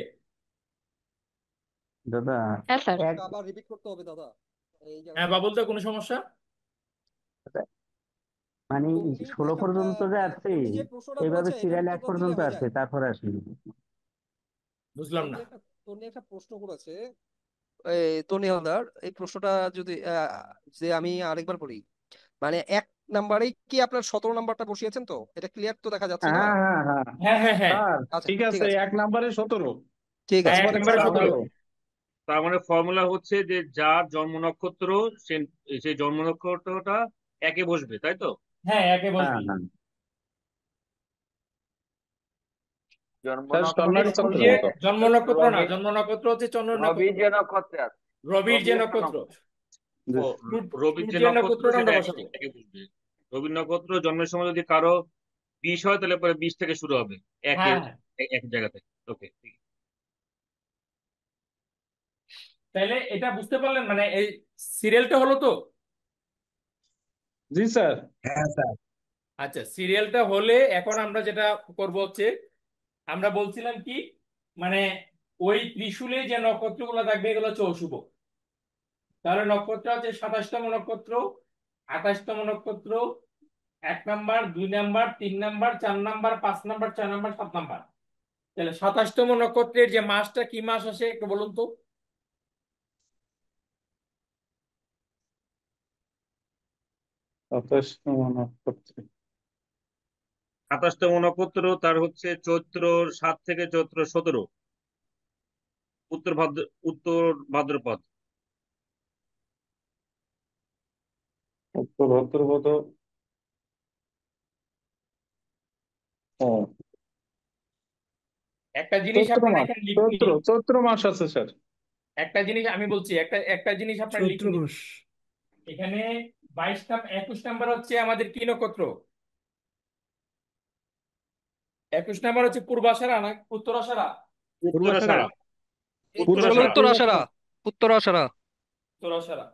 I: দাদা
G: হ্যাঁ স্যার।
I: এক
E: আবার রিপিট করতে হবে দাদা এই
C: হ্যাঁ,
E: জায়গাটা।
C: বাবুল দা, কোনো সমস্যা?
I: মানে
E: তন্নি
I: 16
E: একটা
I: পর্যন্ত যে আসছে,
E: তন্নি যে প্রশ্নটা
I: এইভাবে
E: করেছে এটার
I: সিরিয়াল 1
E: উত্তরটা দিলে
I: পর্যন্ত
E: হয়ে
I: আসছে,
E: যায়।
I: তারপরে আসেনি।
C: বুঝলাম
E: তন্নি
C: না।
E: একটা তন্নি একটা প্রশ্ন করেছে, তন্নি হালদার, এই প্রশ্নটা যদি যে আমি আরেকবার বলি, মানে 1 নাম্বারে কি আপনার 17 নাম্বারটা বসিয়েছেন? তো এটা ক্লিয়ার তো দেখা যাচ্ছে না?
H: হ্যাঁ হ্যাঁ হ্যাঁ
C: হ্যাঁ, হ্যাঁ, হ্যাঁ,
H: স্যার,
E: আচ্ছা
H: ঠিক
E: ঠিক
H: আছে,
E: আছে
H: 1 নম্বরে 17।
E: ঠিক
C: হ্যাঁ,
E: আছে
C: এক
H: তারপরে
C: নম্বরে 17।
H: 17।
B: তার মানে ফর্মুলা হচ্ছে যে যার জন্ম নক্ষত্র সে সেই জন্ম নক্ষত্রটা একে বসবে, তাই তো?
C: হ্যাঁ, একে
H: হ্যাঁ
C: বসবি।
H: হ্যাঁ
A: জন্ম
H: স্যার,
C: মানে
H: স্বর্ণালী
A: নক্ষত্র
H: চন্দ্র
C: সূর্যের
H: মতো।
C: জন্ম নক্ষত্র না,
A: রবি
C: জন্ম নক্ষত্র হচ্ছে চন্দ্র
A: রবি
C: নক্ষত্র,
A: যে নক্ষত্রে আছে,
C: রবির
A: রবি
C: যে
A: একটা
C: নক্ষত্র।
A: নক্ষত্র।
H: জি।
B: ও, রবির যে
C: সূর্যের
B: নক্ষত্র
C: নক্ষত্রটা
B: সেটা
C: আমরা
B: একে
C: বসাবো।
B: একে বসবে। রবির নক্ষত্র জন্মের সময় যদি কারো 20 হয় তাহলে পরে 20 থেকে শুরু হবে, একে
C: হ্যাঁ, হ্যাঁ।
B: এক জায়গাতে। ওকে,
C: তাইলে এটা বুঝতে পারলেন, মানে এই সিরিয়ালটা হলো তো?
H: জি স্যার।
D: হ্যাঁ স্যার।
C: আচ্ছা, সিরিয়ালটা হলে এখন আমরা যেটা করব হচ্ছে, আমরা বলছিলাম কি, মানে ওই ত্রিশূলে যে নক্ষত্রগুলো থাকবে এগুলো হচ্ছে অশুভ। তাহলে নক্ষত্র হচ্ছে 27তম নক্ষত্র, 28তম নক্ষত্র, 1 number, 2 number, 3 number, 4 number, 5 number, 6 number, 7 number. তাহলে 27তম নক্ষত্রের যে মাসটা কি মাস আসে একটু বলুন তো?
H: 27তম নক্ষত্র।
B: 27তম নক্ষত্র তার হচ্ছে চৈত্র 7 থেকে চৈত্র 17, উত্তর ভাদ্রপদ।
H: উত্তর ভাদ্রপদ। ও,
C: একটা জিনিস
H: চৈত্র
C: আপনারা
H: মাস।
C: এখানে লিখে নিন।
H: চৈত্র মাস আছে স্যার।
C: একটা জিনিস আমি বলছি, একটা জিনিস আপনারা
F: চৈত্র
C: লিখে নিন।
F: মাস।
C: এখানে 21 নাম্বার হচ্ছে আমাদের কি নক্ষত্র? 21 নাম্বার হচ্ছে পূর্বাষাঢ়া না উত্তরাষাঢ়া?
B: উত্তরাষাঢ়া।
E: এটা হলো
B: উত্তরাষাঢ়া।
E: উত্তরাষাঢ়া। উত্তরাষাঢ়া।
C: উত্তরাষাঢ়া।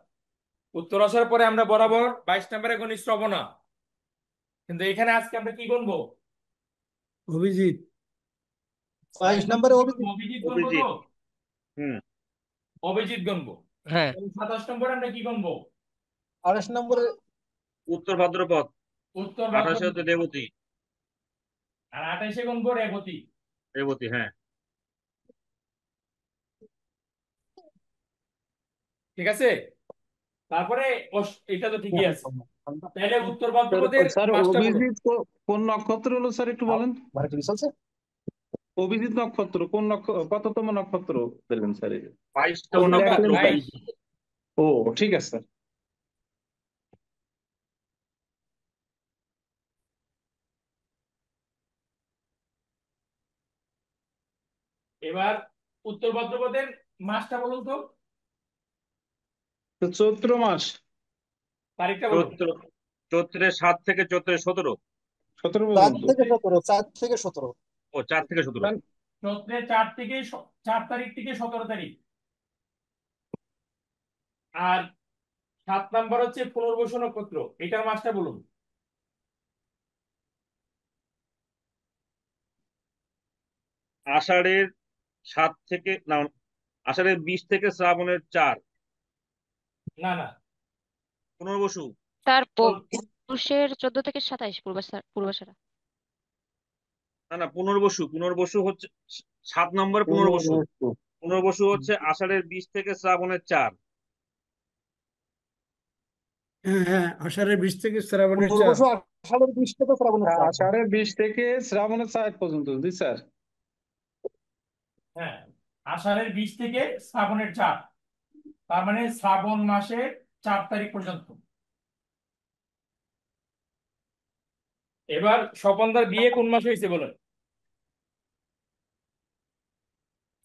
C: উত্তরাষাঢ়ার পরে আমরা বরাবর 22 নাম্বারে গণি শ্রবণা। কিন্তু এখানে আজকে আমরা কি গণবো?
F: অভিজিৎ।
J: 22 নম্বরে অভিজিৎ।
C: অভিজিৎ গণবো তো?
B: অভিজিৎ। হুম।
C: অভিজিৎ গণবো।
E: হ্যাঁ
C: 27 নম্বরে আমরা কি গণবো?
J: 28 নম্বরে
B: উত্তর ভাদ্রপদ।
C: উত্তর
B: 28
C: ভাদ্রপদ।
B: হচ্ছে দেবতী।
C: আর 28-এ গণবো রেবতী।
B: দেবতী, হ্যাঁ।
C: ঠিক আছে। তারপরে এটা তো ঠিকই আছে। তাহলে উত্তর ভাদ্রপদের
H: স্যার,
C: মাসটা বলুন।
H: অভিজিৎ কোন নক্ষত্র হলো স্যার, একটু বলেন। অভিজিৎ নক্ষত্র কোন কততম নক্ষত্র বললেন স্যার?
B: 22তম
H: ওই
C: নাম্বার
B: নক্ষত্র,
H: লেখলেন স্যার।
C: 22।
H: ও, ঠিক আছে স্যার।
C: এবার উত্তর ভাদ্রপদের মাসটা বলুন তো,
H: তো চৈত্র মাস।
C: তারিখটা বলুন।
B: চৈত্রের 7 থেকে চৈত্রের 17।
H: 17
J: 4
H: পর্যন্ত।
J: থেকে 17, 4 থেকে 17।
B: ও, 4 থেকে 17।
C: চৈত্রের 4 তারিখ থেকে 17 তারিখ। আর 7 নাম্বার হচ্ছে পুনর্বসু নক্ষত্র, এটার মাসটা বলুন।
B: আষাঢ়ের 7 থেকে না, আষাঢ়ের 20 থেকে শ্রাবণের 4।
C: না, না।
B: পুনর্বসু।
G: স্যার পৌষের 14 থেকে 27 পূর্বাষাঢ়া।
B: না না, পুনর্বসু হচ্ছে 7 নম্বর পুনর্বসু।
H: পুনর্বসু।
B: পুনর্বসু হচ্ছে আষাঢ়ের 20 থেকে শ্রাবণের 4।
F: হ্যাঁ হ্যাঁ, আষাঢ়ের 20 থেকে শ্রাবণের 4।
J: পূর্বশু আষাঢ়ের 20 থেকে শ্রাবণের 4।
H: আষাঢ়ের 20 থেকে শ্রাবণের 4 পর্যন্ত। জি স্যার।
C: হ্যাঁ, আষাঢ়ের 20 থেকে শ্রাবণের 4, তার মানে শ্রাবণ মাসের 4 তারিখ পর্যন্ত। এবার স্বপনদার বিয়ে কোন মাসে হয়েছে বলেন?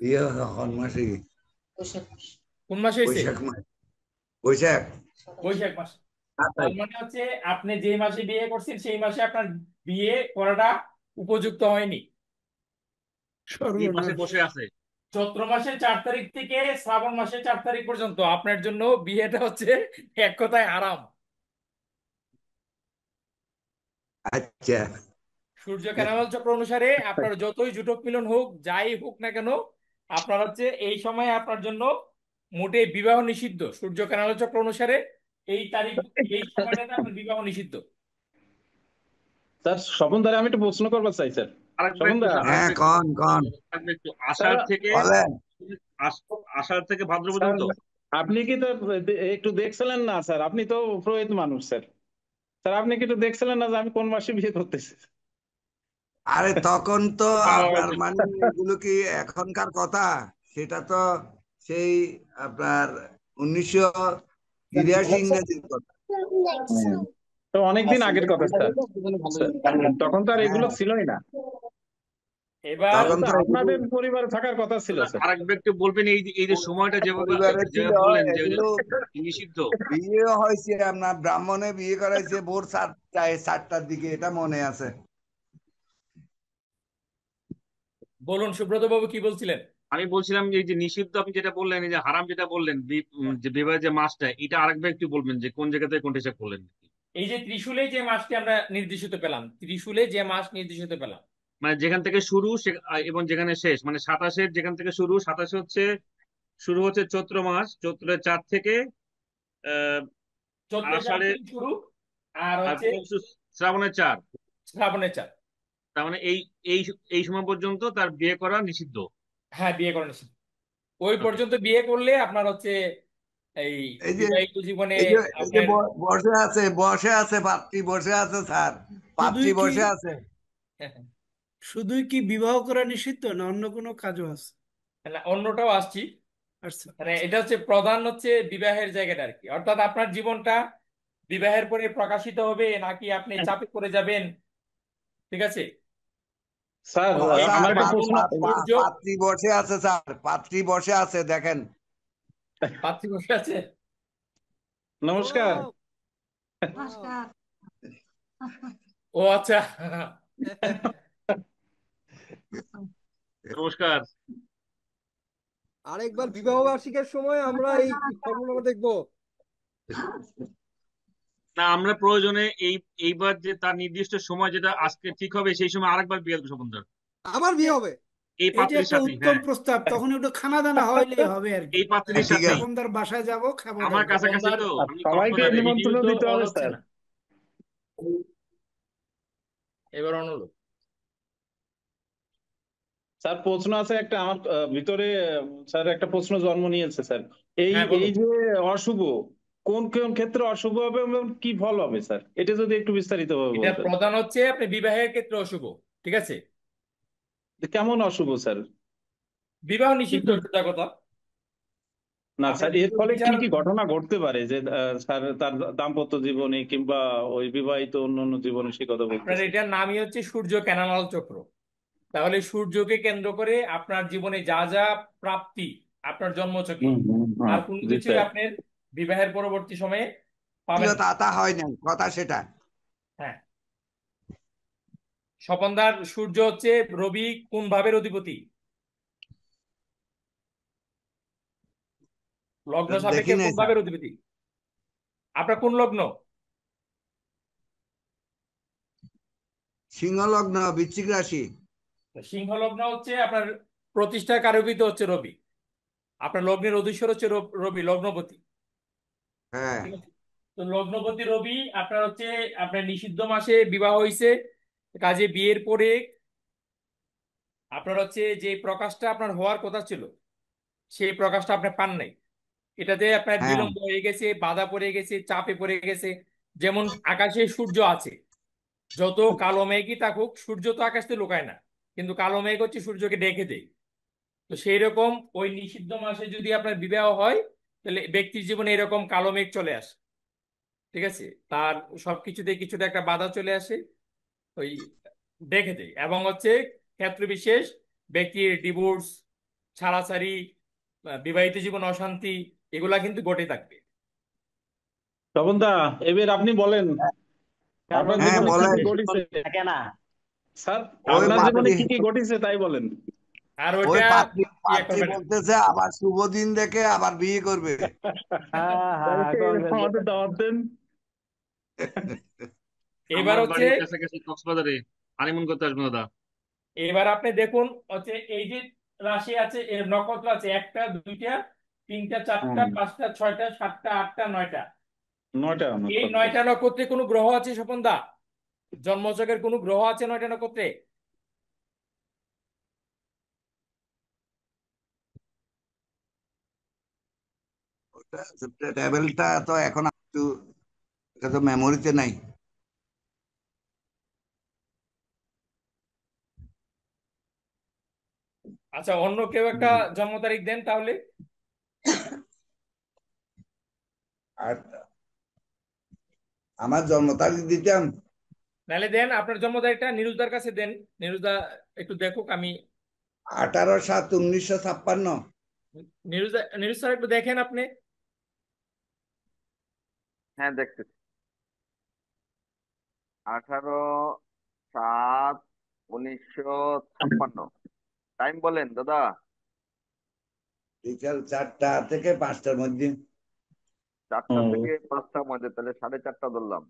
D: ইয়ে হন মাসে,
C: কোন মাসে হয়েছে?
D: বৈশাখ মাস। বৈশাখ।
C: বৈশাখ মাসে। তার মানে হচ্ছে আপনি যে মাসে বিয়ে করছেন সেই মাসে আপনার বিয়ে করাটা উপযুক্ত হয়নি।
B: এই মাসে
F: সর্বনাশ।
B: বসে আছে।
C: চৈত্র মাসের 4 তারিখ থেকে শ্রাবণ মাসের 4 তারিখ পর্যন্ত আপনার জন্য বিয়েটা হচ্ছে এক কথায় আরাম।
D: আচ্ছা।
C: সূর্য ক্যানাল চক্র অনুসারে আপনার যতই জুটক মিলন হোক, যাই হোক না কেন, আপনার হচ্ছে এই সময় আপনার জন্য মোটে বিবাহ নিষিদ্ধ। সূর্য ক্যানাল চক্র অনুসারে এই তারিখ, এই সময়টাতে আপনার বিবাহ নিষিদ্ধ।
H: স্যার স্বপন দ্বারা আমি একটু প্রশ্ন করবার চাই স্যার। স্বপন দা,
D: হ্যাঁ, কন
B: একটু
H: স্যার
D: বলেন।
B: আষাঢ় থেকে ভাদ্র
H: স্যার
B: পর্যন্ত।
H: আপনি কি তো একটু দেখছিলেন না স্যার? আপনি তো পুরোহিত মানুষ স্যার। স্যার আপনি কি একটু দেখছিলেন না যে আমি কোন মাসে বিয়ে করতেছি?
D: আরে তখন তো আপনার মানে এগুলো কি এখনকার কথা? সেটা তো সেই আপনার 1983 ইংরেজির কথা।
H: তো অনেকদিন আগের কথা স্যার। তখন তো আর এগুলো ছিলই না।
C: এবার
D: তখন
H: তো
D: তো
H: আপনাদের পরিবারে থাকার কথা ছিল স্যার।
B: আরেকবার একটু বলবেন, এই যে সময়টা যেভাবে
D: পরিবারে ছিল
B: বললেন যে
D: এগুলো।
B: নিষিদ্ধ।
D: বিয়ে হয়েছে আপনার ব্রাহ্মণে বিয়ে করাইছে ভোর 7টার দিকে, এটা মনে আছে।
C: বলুন সুব্রত বাবু, কি বলছিলেন?
B: আমি বলছিলাম যে এই যে নিষিদ্ধ আপনি যেটা বললেন, এই যে হারাম যেটা বললেন, যে বিবাহের যে মাসটা, এটা আরেকবার একটু বলবেন যে কোন জায়গা থেকে কোনটা হিসাব করলেন।
C: এই যে ত্রিশূলে যে মাসটি আমরা নির্দেশিত পেলাম, ত্রিশূলে যে মাস নির্দেশিত পেলাম,
B: মানে যেখান থেকে শুরু এবং যেখানে শেষ, মানে 27-এর যেখান থেকে শুরু, 27 হচ্ছে শুরু হচ্ছে চৈত্র মাস, চৈত্রের 4 থেকে
C: চৈত্রের 4
B: আষাঢ়ে,
C: থেকে শুরু, আর
B: আর
C: হচ্ছে
B: শ্রাবণের 4।
C: শ্রাবণের 4।
B: তার মানে এই এই এই সময় পর্যন্ত তার বিয়ে করা নিষিদ্ধ।
C: হ্যাঁ, বিয়ে করা নিষিদ্ধ। ওই পর্যন্ত বিয়ে করলে আপনার হচ্ছে এই
D: এই যে
C: বিবাহিত জীবনে
D: এই যে
C: আপনার
D: বসে আছে পাত্রী বসে আছে স্যার, পাত্রী
F: শুধুই কি
D: বসে আছে।
F: শুধুই কি বিবাহ করা নিষিদ্ধ, না অন্য কোনো কাজও আছে?
C: না, অন্যটাও আসছি।
F: আচ্ছা,
C: মানে এটা হচ্ছে প্রধান হচ্ছে বিবাহের জায়গাটা আর কি। অর্থাৎ আপনার জীবনটা বিবাহের পরে প্রকাশিত হবে নাকি আপনি চাপে পড়ে যাবেন, ঠিক আছে?
H: স্যার
D: স্যার
H: আমার একটা প্রশ্ন।
C: সূর্য,
D: পাত্রী বসে আছে স্যার, পাত্রী বসে আছে দেখেন।
C: পাত্রী বসে আছে।
H: নমস্কার।
C: ও আচ্ছা।
B: নমস্কার।
E: আরেকবার বিবাহ বার্ষিকের সময় আমরা এই ফর্মুলা দেখবো।
B: না, আমরা প্রয়োজনে এইবার যে তার নির্দিষ্ট সময় যেটা আজকে ঠিক হবে, সেই সময় আরেকবার বিয়ে দেবো স্বপন দা।
E: আবার বিয়ে হবে?
B: এই
F: এটা
B: পাত্রীর
F: একটা
B: সাথে,
F: উত্তম
B: হ্যাঁ,
F: প্রস্তাব। তখন একটু খানা দানা হইলেই হবে আর কি।
B: এই পাত্রীর
D: ঠিক
B: সাথে।
D: আছে।
F: তপনদার বাসায় যাবো, খাবো
B: আমার
F: দাবো।
B: কাছাকাছি তো, আমি
H: সবাইকে
B: কক্সবাজারে।
H: নিমন্ত্রণ
C: ভিডিও তো
H: দিতে
C: অন
H: হবে
C: হচ্ছে
H: স্যার।
C: না, এবার অন হলো।
H: স্যার প্রশ্ন আছে একটা আমার ভিতরে। স্যার একটা প্রশ্ন জন্ম নিয়েছে স্যার। এই
C: হ্যাঁ,
H: এই
C: বলুন।
H: যে অশুভ, কোন কোন ক্ষেত্রে অশুভ হবে এবং কি ফল হবে স্যার, এটা যদি একটু বিস্তারিত ভাবে
C: এটা
H: বলতেন।
C: প্রধান হচ্ছে আপনি বিবাহের ক্ষেত্রে অশুভ, ঠিক আছে?
H: কেমন অশুভ স্যার?
C: বিবাহ নিষিদ্ধ, সোজা কথা।
H: না
C: আপনার
H: স্যার, এর
C: দ্বিতীয়
H: ফলে কি
C: বিচার,
H: কি ঘটনা ঘটতে পারে যে স্যার তার দাম্পত্য জীবনে কিংবা ওই বিবাহিত অন্যান্য জীবনে, সে কথা
C: আপনার
H: বলতেছে।
C: এটার নামই হচ্ছে সূর্য ক্যানাল চক্র। তাহলে সূর্যকে কেন্দ্র করে আপনার জীবনে যা যা প্রাপ্তি আপনার জন্মছকে, আর কোনো
H: জি
C: কিছুই
H: স্যার।
C: আপনার বিবাহের পরবর্তী সময়ে পাবেন না।
D: তা হয় নাই কথা সেটা।
C: হ্যাঁ, স্বপনদার সূর্য হচ্ছে রবি কোন ভাবের অধিপতি? লগ্ন
D: দেখি
C: সাপেক্ষে
D: নাই
C: কোন
D: স্যার।
C: ভাবের অধিপতি? আপনার কোন লগ্ন?
D: সিংহ লগ্ন, বৃশ্চিক রাশি।
C: সিংহ লগ্ন হচ্ছে আপনার প্রতিষ্ঠার কারকিত হচ্ছে রবি। আপনার লগ্নের অধীশ্বর হচ্ছে রবি, লগ্নপতি।
D: হ্যাঁ
C: ঠিক আছে? তো লগ্নপতি রবি আপনার হচ্ছে, আপনার নিষিদ্ধ মাসে বিবাহ হয়েছে, কাজে বিয়ের পরে আপনার হচ্ছে যে প্রকাশটা আপনার হওয়ার কথা ছিল, সেই প্রকাশটা আপনি পান নাই। এটাতে আপনার
D: হ্যাঁ
C: বিলম্ব হয়ে গেছে, বাধা পড়ে গেছে, চাপে পড়ে গেছে। যেমন আকাশে সূর্য আছে, যত কালো মেঘই থাকুক, সূর্য তো আকাশ থেকে লুকায় না, কিন্তু কালো মেঘ হচ্ছে সূর্যকে ঢেকে দেয়। তো সেই রকম ওই নিষিদ্ধ মাসে যদি আপনার বিবাহ হয়, তাহলে ব্যক্তির জীবনে এরকম কালো মেঘ চলে আসে, ঠিক আছে? তার সবকিছুতে কিছুটা একটা বাধা চলে আসে, ওই দেখে দেয়। এবং হচ্ছে ক্ষেত্র বিশেষ ব্যক্তির ডিভোর্স, ছাড়াছাড়ি, বিবাহিত জীবন অশান্তি, এগুলা কিন্তু ঘটে থাকবে।
H: তপন দা, এবার আপনি বলেন আপনার
D: হ্যাঁ
H: জীবনে কি
D: বলেন।
H: কি ঘটেছে
I: থাকে না।
H: স্যার,
D: ওই
H: আপনার জীবনে
D: পাত্রী
H: কি কি ঘটেছে তাই বলেন।
C: আর
D: ওই
C: ওইটা
D: পাত্রী
C: ইয়ে
D: পাত্রী
C: করবে না।
D: বলতেছে আবার শুভ দিন দেখে আবার বিয়ে করবে।
I: হ্যাঁ,
H: আমাদের দাওয়াত দেন।
C: এবার
B: আমার
C: হচ্ছে
B: বাড়ির কাছাকাছি কক্সবাজারে। হানিমুন করতে আসবেন দাদা।
C: এবার আপনি দেখুন হচ্ছে এই যে রাশি আছে এর নক্ষত্র আছে একটা দুইটা তিনটা চারটা পাঁচটা ছয়টা সাতটা আটটা নয়টা।
H: 9টা
C: এই
H: নক্ষত্র।
C: 9টা নক্ষত্রে কোনো গ্রহ আছে স্বপন দা? জন্মছকের কোনো গ্রহ আছে 9টা নক্ষত্রে?
D: টেবিলটা তো এখন একটু, এটা তো মেমোরিতে নাই।
C: আচ্ছা অন্য কেউ একটা জন্ম তারিখ দেন তাহলে।
D: আর আমার জন্ম তারিখ দিতাম
C: নাহলে দেন আপনার জন্ম তারিখটা নিরুজদার কাছে দেন, নিরুজদা একটু দেখুক। আমি
D: 18/7/1956।
C: নিরুজ স্যার একটু দেখেন আপনি।
A: হ্যাঁ, দেখতেছি। 18/7/1956। টাইম বলেন দাদা।
D: বিকাল 4টা থেকে 5টার মধ্যে।
A: 4টা থেকে 5টার মধ্যে, তাহলে 4:30 ধরলাম।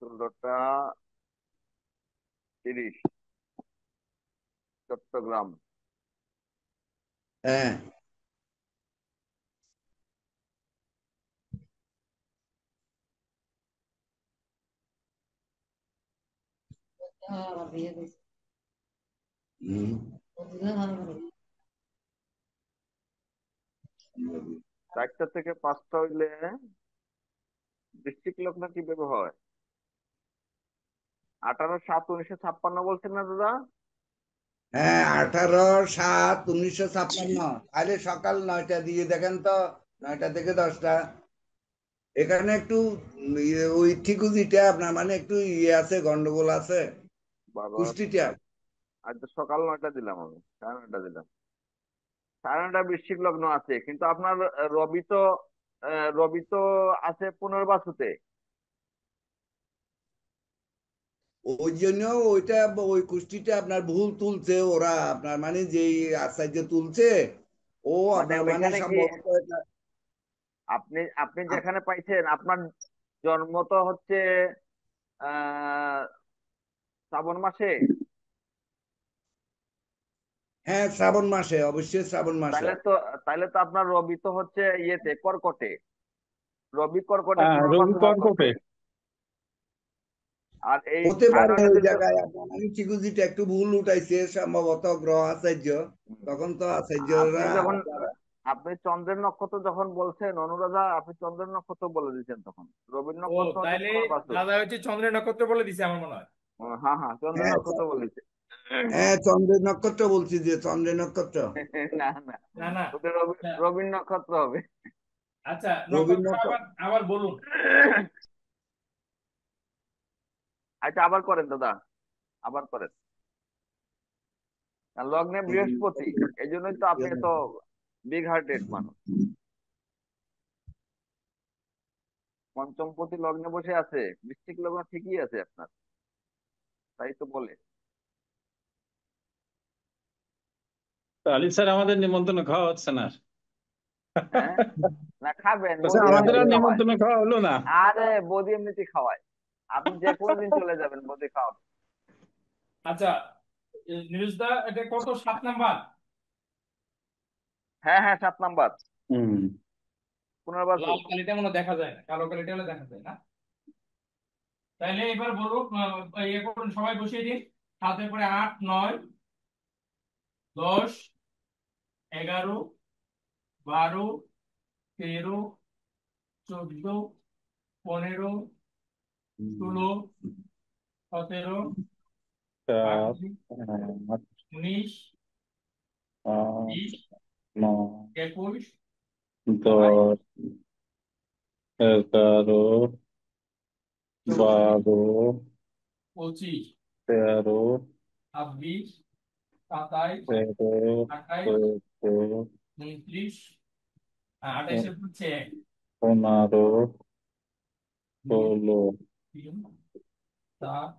A: 16:30 চট্টগ্রাম।
D: হ্যাঁ, হুম।
A: 4টা থেকে 5টা হইলে বৃশ্চিক লগ্ন কিভাবে হয়? 18/7/1956 বলছেন না দাদা?
D: হ্যাঁ, 18/7/1956। তাহলে সকাল 9টা দিয়ে দেখেন তো, 9টা থেকে 10টা। এখানে একটু ওই ঠিকুজিটা আপনার মানে একটু আছে, গন্ডগোল আছে।
A: 12
D: কুষ্টিটা।
A: আজ তো সকাল 9টা দিলাম, আমি 9:30 দিলাম। 9:30 বৃশ্চিক লগ্ন আছে, কিন্তু আপনার রবি তো আছে পুনর্বাসুতে।
D: ওই জন্য ওইটা, ওই কুষ্টিটা আপনার ভুল তুলছে ওরা, আপনার মানে যেই আচার্য তুলছে ও
A: মানে
D: আপনার মানে
A: ওইখানে কি
D: সম্ভবত
A: আপনি আপনি যেখানে পাইছেন, আপনার জন্ম তো হচ্ছে আহ শ্রাবণ মাসে।
D: হ্যাঁ, শ্রাবণ মাসে, অবশ্যই শ্রাবণ মাসে।
A: তাহলে তো আপনার রবি তো হচ্ছে ইয়েতে কর্কটে। রবি কর্কটে
H: রবি
A: পুনর্বাসু লাভ করছে।
H: কর্কটে।
A: আর এই
D: হতে
A: সাড়ে
D: পারে
A: নয়টা
D: ওই
A: দিলে
D: জায়গায় আপনার মানে ঠিকুজিটা একটু ভুল উঠাইছে সম্ভবত গ্রহ আচার্য। তখন তো
A: আপনি
D: আচার্যরা
A: যখন আপনি চন্দ্রের নক্ষত্র যখন বলছেন অনুরাধা, আপনি চন্দ্রের নক্ষত্র বলে দিচ্ছেন তখন। রবির
C: ও
A: নক্ষত্র হচ্ছে
C: তাইলে
A: পুনর্বাসু।
C: দাদা হচ্ছে চন্দ্রের নক্ষত্র বলে দিছে আমার মনে হয়।
A: হ্যাঁ হ্যাঁ, চন্দ্রের
D: হ্যাঁ
A: নক্ষত্র বলেছে।
D: হ্যাঁ, চন্দ্রের নক্ষত্র বলছি, যে চন্দ্রের নক্ষত্র।
A: না না,
C: না না।
A: ওটা
C: আচ্ছা
A: রবির নক্ষত্র হবে।
C: আচ্ছা,
D: রবির
C: নক্ষত্র
D: নক্ষত্র।
C: আবার আবার বলুন।
A: আচ্ছা, আবার করেন দাদা, আবার করেন। আর লগ্নে বৃহস্পতি, এই জন্যই তো আপনি এত বিগ হার্টেড মানুষ। পঞ্চমপতি লগ্নে বসে আছে, বৃশ্চিক লগ্ন ঠিকই আছে আপনার, তাই তো বলে।
H: তো আলী স্যার আমাদের নিমন্ত্রণ খাওয়া হচ্ছে না।
A: হ্যাঁ, না খাবেন,
H: আচ্ছা,
A: বৌদি
H: আমাদের
A: এমনিতে
H: আর
A: খাওয়ায়।
H: নিমন্ত্রণ খাওয়া হলো না।
A: আরে বৌদি এমনিতে খাওয়ায়, আপনি যে কোনো দিন চলে যাবেন, বৌদি খাওয়াবে।
C: আচ্ছা নিরুজদা এটা কত 7 নাম্বার?
A: হ্যাঁ হ্যাঁ, 7 নাম্বার
H: হুম।
A: পুনর্বাসু।
C: লাল কালিটা মনে হয় দেখা যায় না, কালো কালিটা হলে দেখা যায় না। তাইলে এবার বলুন, ইয়ে করুন, সবাই বসিয়ে দিন। হাতে করে 8 9 10 11 12 13 14 15 16 17
H: চার,
C: 18
H: আট,
C: 19
H: আট,
C: 20
H: নয়,
C: 21 22
H: 10, 11,
C: 24
H: 12,
C: 25
H: 13,
C: 26 27
H: 13,
C: 28
H: 14,
C: 29 28 হচ্ছে
H: 15,
C: 2
H: 16,
C: 3 4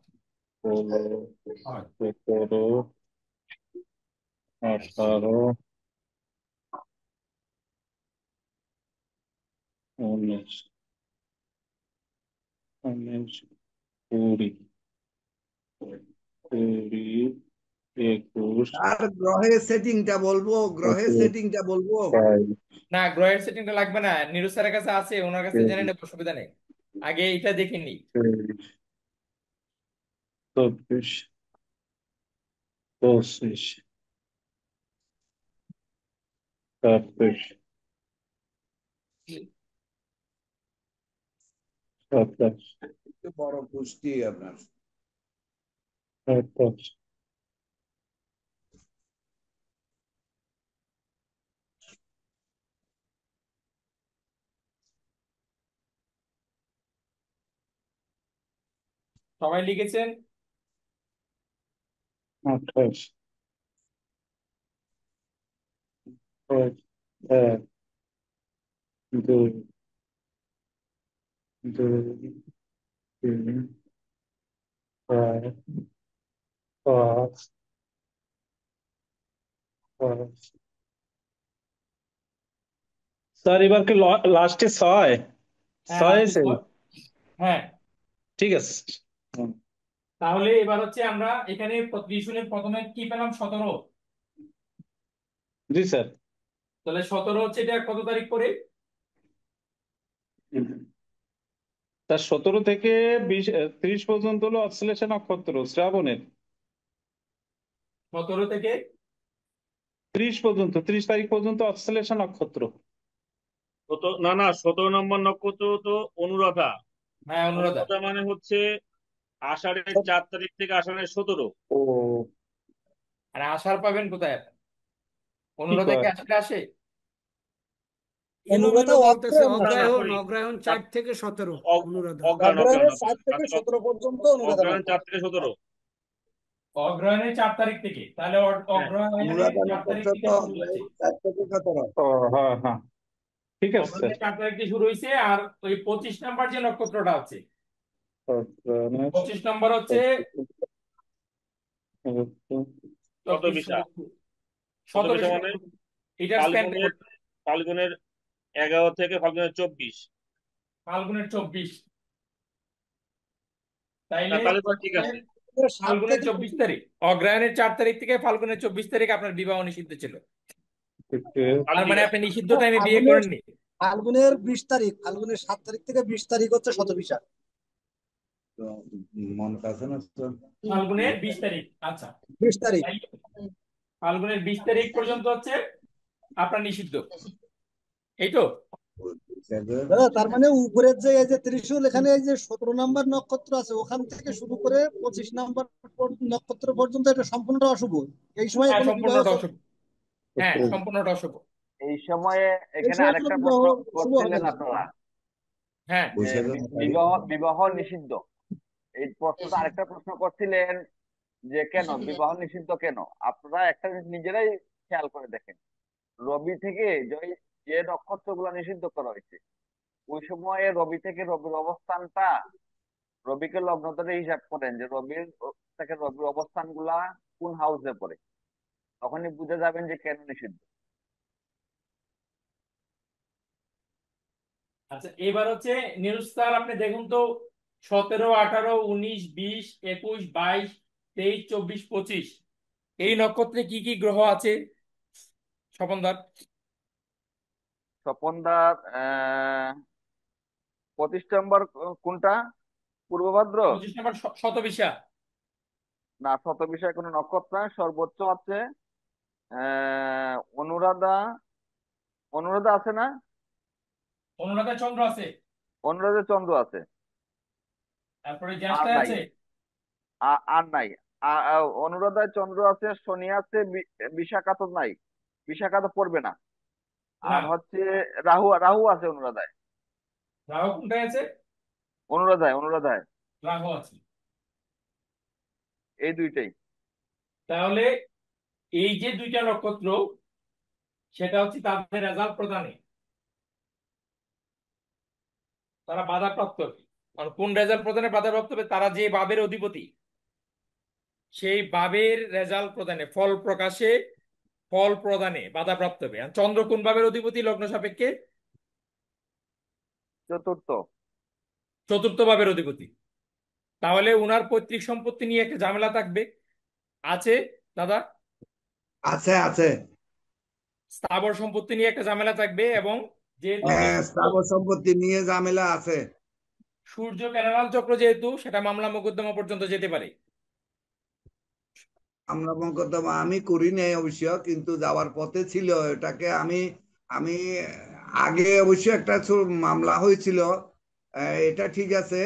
H: 16,
C: 8
H: 17, 18, 19, 20। কুড়ি, একুশ,
D: আর গ্রহের সেটিংটা বলবো, গ্রহের
H: 25,
D: সেটিংটা বলবো।
H: 28,
C: না, গ্রহের সেটিংটা লাগবে না, নিরু স্যারের কাছে আছে, ওনার কাছে জেনে
H: 23,
C: নেব, অসুবিধা নেই। আগে এটা দেখে নিই।
H: 24, 25, 26, 27,
D: একটু বড় পুষ্টি আপনার।
H: 28,
C: সবাই লিখেছেন?
H: 28, 1, 2, 3, 4, 5, 6। স্যার এবার কি লাস্টে 6?
C: হ্যাঁ,
H: 6
C: লাস্টে
H: এসে?
C: হ্যাঁ।
H: ঠিক আছে। হুম।
C: তাহলে এবার হচ্ছে আমরা এখানে ত্রিশূলের প্রথমে কি পেলাম? 17।
H: জি স্যার।
C: তাহলে 17 হচ্ছে এটা কত তারিখ করে?
H: তার 17 থেকে 30 পর্যন্ত হলো অশ্লেষা নক্ষত্র শ্রাবণের।
C: 17 থেকে
H: 30 পর্যন্ত, 30 তারিখ পর্যন্ত অশ্লেষা নক্ষত্র।
B: না না, 17 নম্বর নক্ষত্র তো অনুরাধা।
C: হ্যাঁ, অনুরাধা।
B: অনুরাধা মানে হচ্ছে আষাঢ়ের 4 তারিখ থেকে আষাঢ়ের 17।
H: ও
C: আর আষাঢ় পাবেন কোথায়?
H: কি
C: অনুরাধা কি
H: কয়?
C: আষাঢ়ে আসে?
J: অনুরাধা
F: এলোমেলো বলতেছে,
J: অগ্রহায়ণ
B: না
J: মাসে।
B: না,
F: অগ্রহায়ণ
B: সরি,
F: অগ্রহায়ণ 4 থেকে 17 অনুরাধা।
B: অগ্রহায়ণ অগ্রহায়ণ
J: অগ্রহায়ণের 7
B: অগ্রহায়ণ
J: থেকে
B: আচ্ছা,
J: 17 পর্যন্ত অনুরাধা
B: অগ্রহায়ণ 4
J: নক্ষত্র।
B: থেকে 17।
C: অগ্রহায়ণের 4 তারিখ থেকে, তাহলে
B: হ্যাঁ,
C: অগ্রহায়ণের
D: অনুরাধা
C: 4 তারিখ
D: নক্ষত্র
C: থেকে
D: তো
C: শুরু হচ্ছে।
D: 4 থেকে 17।
H: ও হ্যাঁ হ্যাঁ, ঠিক আছে স্যার।
C: অগ্রহায়ণের 4 তারিখ থেকে শুরু হয়েছে। আর ওই 25 নাম্বার যে নক্ষত্রটা আছে, 25 নম্বর হচ্ছে
B: কত বিশা? কত বিশা
C: শতবিশা।
B: মানে
C: এটার স্প্যানটা
B: ফাল্গুনের ফাল্গুনের 11 থেকে ফাল্গুনের 24।
C: ফাল্গুনের 24।
B: না
C: তাইলে
B: তাহলে তো ঠিক
C: হচ্ছে
B: আছে।
J: 7
C: ফাল্গুনের
J: থেকে
C: 24 তারিখ, অগ্রহায়ণের 4 তারিখ থেকে ফাল্গুনের 24 তারিখ আপনার বিবাহ নিষিদ্ধ ছিল।
B: তাহলে
C: তার
B: ঠিক
C: মানে
B: আছে।
C: আপনি নিষিদ্ধ টাইমে বিয়ে
J: ফাল্গুনের
C: করেননি।
J: ফাল্গুনের 20 তারিখ, ফাল্গুনের 7 তারিখ থেকে 20 তারিখ হচ্ছে শতবিশা।
D: তো মন কাছে না তো।
C: ফাল্গুনের 20 তারিখ, আচ্ছা।
J: 20 তারিখ।
C: তাই ফাল্গুনের 20 তারিখ পর্যন্ত হচ্ছে আপনার নিষিদ্ধ, এই তো।
J: দাদা তার মানে উপরের যে এই যে ত্রিশূল, এখানে এই যে 17 নাম্বার নক্ষত্র আছে, ওখান থেকে শুরু করে 25 নাম্বার নক্ষত্র পর্যন্ত এটা সম্পূর্ণটা অশুভ। এই সময়
C: হ্যাঁ,
J: কোনো বিবাহ
C: সম্পূর্ণটা অশুভ। হ্যাঁ, সম্পূর্ণটা অশুভ।
A: এই সময়ে
J: এই
A: এখানে
J: সময় কোনো
A: আরেকটা
J: বিবাহ
A: প্রশ্ন
J: শুভ হবে
A: করছিলেন
J: না।
A: আপনারা
C: হ্যাঁ,
A: যে বিবাহ বিবাহ নিষিদ্ধ। এই প্রশ্নটা আরেকটা প্রশ্ন করছিলেন যে কেন বিবাহ নিষিদ্ধ কেন। আপনারা একটা জিনিস নিজেরাই খেয়াল করে দেখেন, রবি থেকে যে নক্ষত্রগুলো নিষিদ্ধ করা হয়েছে, ওই সময়ে রবি থেকে রবির অবস্থানটা, রবিকে লগ্ন ধরে হিসাব করেন যে রবির অবস্থান গুলা কোন হাউসে পড়ে, তখনই বুঝে যাবেন যে কেন নিষিদ্ধ।
C: আচ্ছা। এবার হচ্ছে নিউজ স্যার, আপনি দেখুন তো, 17, 18, 19, 20, 21, 22, 23, 24, 25 এই নক্ষত্রে কি কি গ্রহ আছে স্বপনদার?
A: স্বপনদার 25 নম্বর কোনটা? পূর্ব ভাদ্র?
C: 25 নম্বর শতবিশা।
A: না, শতবিষয় কোনো নক্ষত্র নয়। সর্বোচ্চ আছে অনুরাধা। অনুরাধা আছে না?
C: অনুরাধা চন্দ্র আছে।
A: অনুরাধা চন্দ্র আছে।
C: তারপরে
A: আর
C: জ্যেষ্ঠায়
A: নাই,
C: আছে।
A: আর নাই। অনুরাধায় চন্দ্র আছে, শনি আছে, বিশাখা তো নাই, বিশাখা তো পড়বে না।
C: না,
A: আর হচ্ছে রাহু, রাহু আছে অনুরাধায়।
C: রাহু কোনটায় আছে?
A: অনুরাধায়, অনুরাধায়
C: রাহু আছে।
A: এই দুইটাই।
C: তাহলে এই যে দুইটা নক্ষত্র, সেটা হচ্ছে তাদের রেজাল্ট প্রদানে তারা বাধাপ্রাপ্ত হবে। আর কোন রেজাল্ট প্রদানে বাধাপ্রাপ্ত হবে? তারা যে ভাবের অধিপতি, সেই ভাবের রেজাল্ট প্রদানে, ফল প্রকাশে, ফল প্রদানে বাধাপ্রাপ্ত হবে। আর চন্দ্র কোন ভাবের অধিপতি লগ্ন সাপেক্ষে?
A: চতুর্থ।
C: চতুর্থ ভাবের অধিপতি। তাহলে উনার পৈতৃক সম্পত্তি নিয়ে একটা ঝামেলা থাকবে। আছে দাদা?
D: আছে আছে।
C: স্থাবর সম্পত্তি নিয়ে একটা ঝামেলা থাকবে, এবং যেহেতু এটা
D: হ্যাঁ, স্থাবর সম্পত্তি নিয়ে ঝামেলা আছে।
C: সূর্য প্যারালাল চক্র, যেহেতু সেটা মামলা মোকদ্দমা পর্যন্ত যেতে পারে।
D: আমরা মোকদ্দমা আমি করি নাই অবশ্য, কিন্তু যাওয়ার পথে ছিল এটাকে। আমি আমি আগে অবশ্য একটা মামলা হয়েছিল, এটা ঠিক আছে,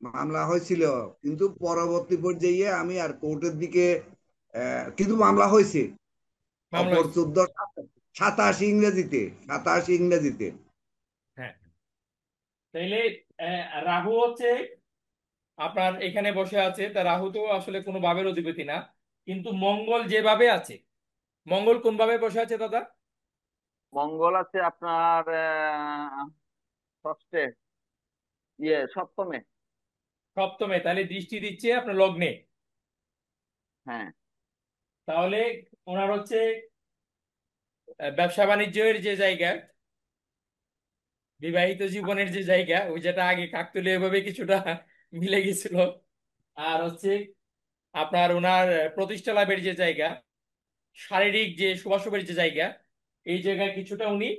D: মামলা হয়েছিল, কিন্তু পরবর্তী পর্যায়ে আমি আর কোর্টের দিকে, কিন্তু মামলা হয়েছে
C: মামলা
D: অপর
C: হয়েছে।
D: 14 27 ইংরেজিতে, 27 ইংরেজিতে।
C: হ্যাঁ, তাইলে রাহু হচ্ছে আপনার এখানে বসে আছে, তা রাহু তো আসলে কোনো ভাবের অধিপতি না, কিন্তু মঙ্গল যেভাবে আছে, মঙ্গল কোন ভাবে বসে আছে দাদা?
A: মঙ্গল আছে আপনার ষষ্ঠে, সপ্তমে।
C: সপ্তমে, তাহলে দৃষ্টি দিচ্ছে আপনার লগ্নে।
A: হ্যাঁ,
C: তাহলে ওনার হচ্ছে ব্যবসা বাণিজ্যের যে জায়গা, বিবাহিত জীবনের যে জায়গা, ওই যেটা আগে কাকতালীয় ভাবে কিছুটা মিলে গেছিল, আর হচ্ছে আপনার ওনার প্রতিষ্ঠা লাভের যে জায়গা, শারীরিক যে শুভাশুভের যে জায়গা, এই জায়গায় কিছুটা উনি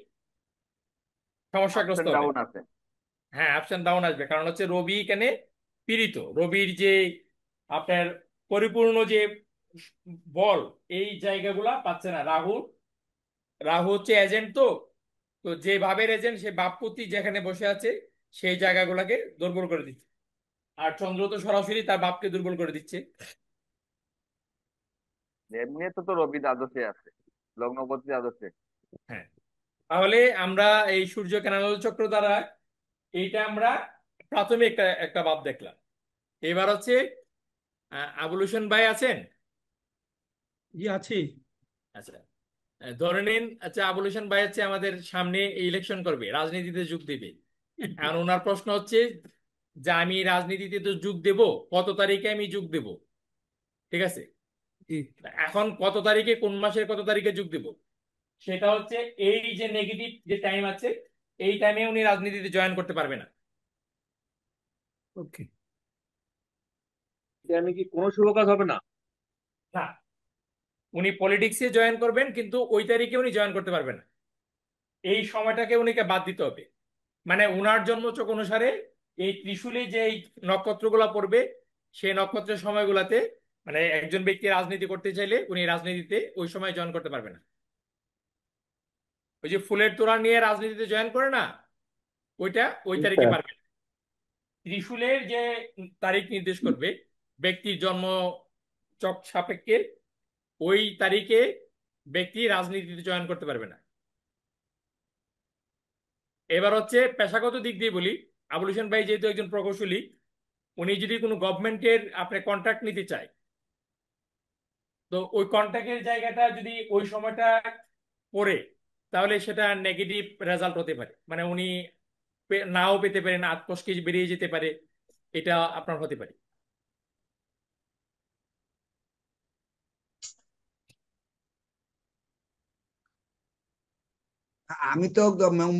A: আপস
C: সমস্যাগ্রস্ত
A: এন্ড
C: হবেন।
A: ডাউন আছে।
C: হ্যাঁ, আপস এন্ড ডাউন আসবে, কারণ হচ্ছে রবি এখানে পীড়িত। রবির যে আপনার পরিপূর্ণ যে বল, এই জায়গাগুলা পাচ্ছে না রাহু। রাহু হচ্ছে এজেন্ট, তো তো যে ভাবের এজেন্ট, সে বাপপতি যেখানে বসে আছে সেই জায়গাগুলোকে দুর্বল করে দিচ্ছে। আর চন্দ্র তো সরাসরি তার বাপকে দুর্বল করে দিচ্ছে।
A: এমনি তো রবি দ্বাদশে আছে, লগ্নপতি দ্বাদশে।
C: হ্যাঁ, তাহলে আমরা এই সূর্য কেনাল চক্র দ্বারা এইটা আমরা প্রাথমিক একটা একটা ভাব দেখলাম। এবার হচ্ছে আবুল হোসেন ভাই আছেন?
F: জি আছি।
C: আচ্ছা, ধরে নিন, আচ্ছা আবুল হোসেন ভাই হচ্ছে আমাদের সামনে ইলেকশন করবে, রাজনীতিতে যোগ দিবে। আর ওনার প্রশ্ন হচ্ছে যে আমি রাজনীতিতে তো যোগ দেব, কত তারিখে আমি যোগ দেব? ঠিক আছে,
F: জি।
C: এখন কত তারিখে, কোন মাসের কত তারিখে যোগ দেব, সেটা হচ্ছে এই যে নেগেটিভ যে টাইম আছে, এই টাইমে উনি রাজনীতিতে জয়েন করতে পারবে না।
F: ওকে।
B: আমি কি কোনো শুভ কাজ হবে না?
C: না, উনি পলিটিক্সে জয়েন করবেন, কিন্তু ওই তারিখে উনি জয়েন করতে পারবেন না। এই সময়টাকে উনিকে বাদ দিতে হবে। মানে উনার জন্মছক অনুসারে এই ত্রিশূলে যে এই নক্ষত্রগুলা পড়বে, সেই নক্ষত্রের সময়গুলাতে মানে একজন ব্যক্তি রাজনীতি করতে চাইলে উনি রাজনীতিতে ওই সময় জয়েন করতে পারবে না। ওই যে ফুলের তোড়া নিয়ে রাজনীতিতে জয়েন করে না, ওইটা ওই
H: আচ্ছা।
C: তারিখে পারবে না। ত্রিশূলের যে তারিখ নির্দেশ করবে ব্যক্তির জন্ম চক সাপেক্ষে, ওই তারিখে ব্যক্তি রাজনীতিতে জয়েন করতে পারবে না। এবার হচ্ছে পেশাগত দিক দিয়ে বলি, আবুল হোসেন ভাই যেহেতু একজন প্রকৌশলী, উনি যদি কোনো গভর্নমেন্টের আপনি কন্ট্রাক্ট নিতে চায়, তো ওই কন্ট্রাক্টের জায়গাটা যদি ওই সময়টা পড়ে, তাহলে সেটা নেগেটিভ রেজাল্ট হতে পারে। মানে উনি নাও পেতে পারেন, আধ কষকে বেরিয়ে যেতে পারে, এটা আপনার হতে পারে।
D: আমি তো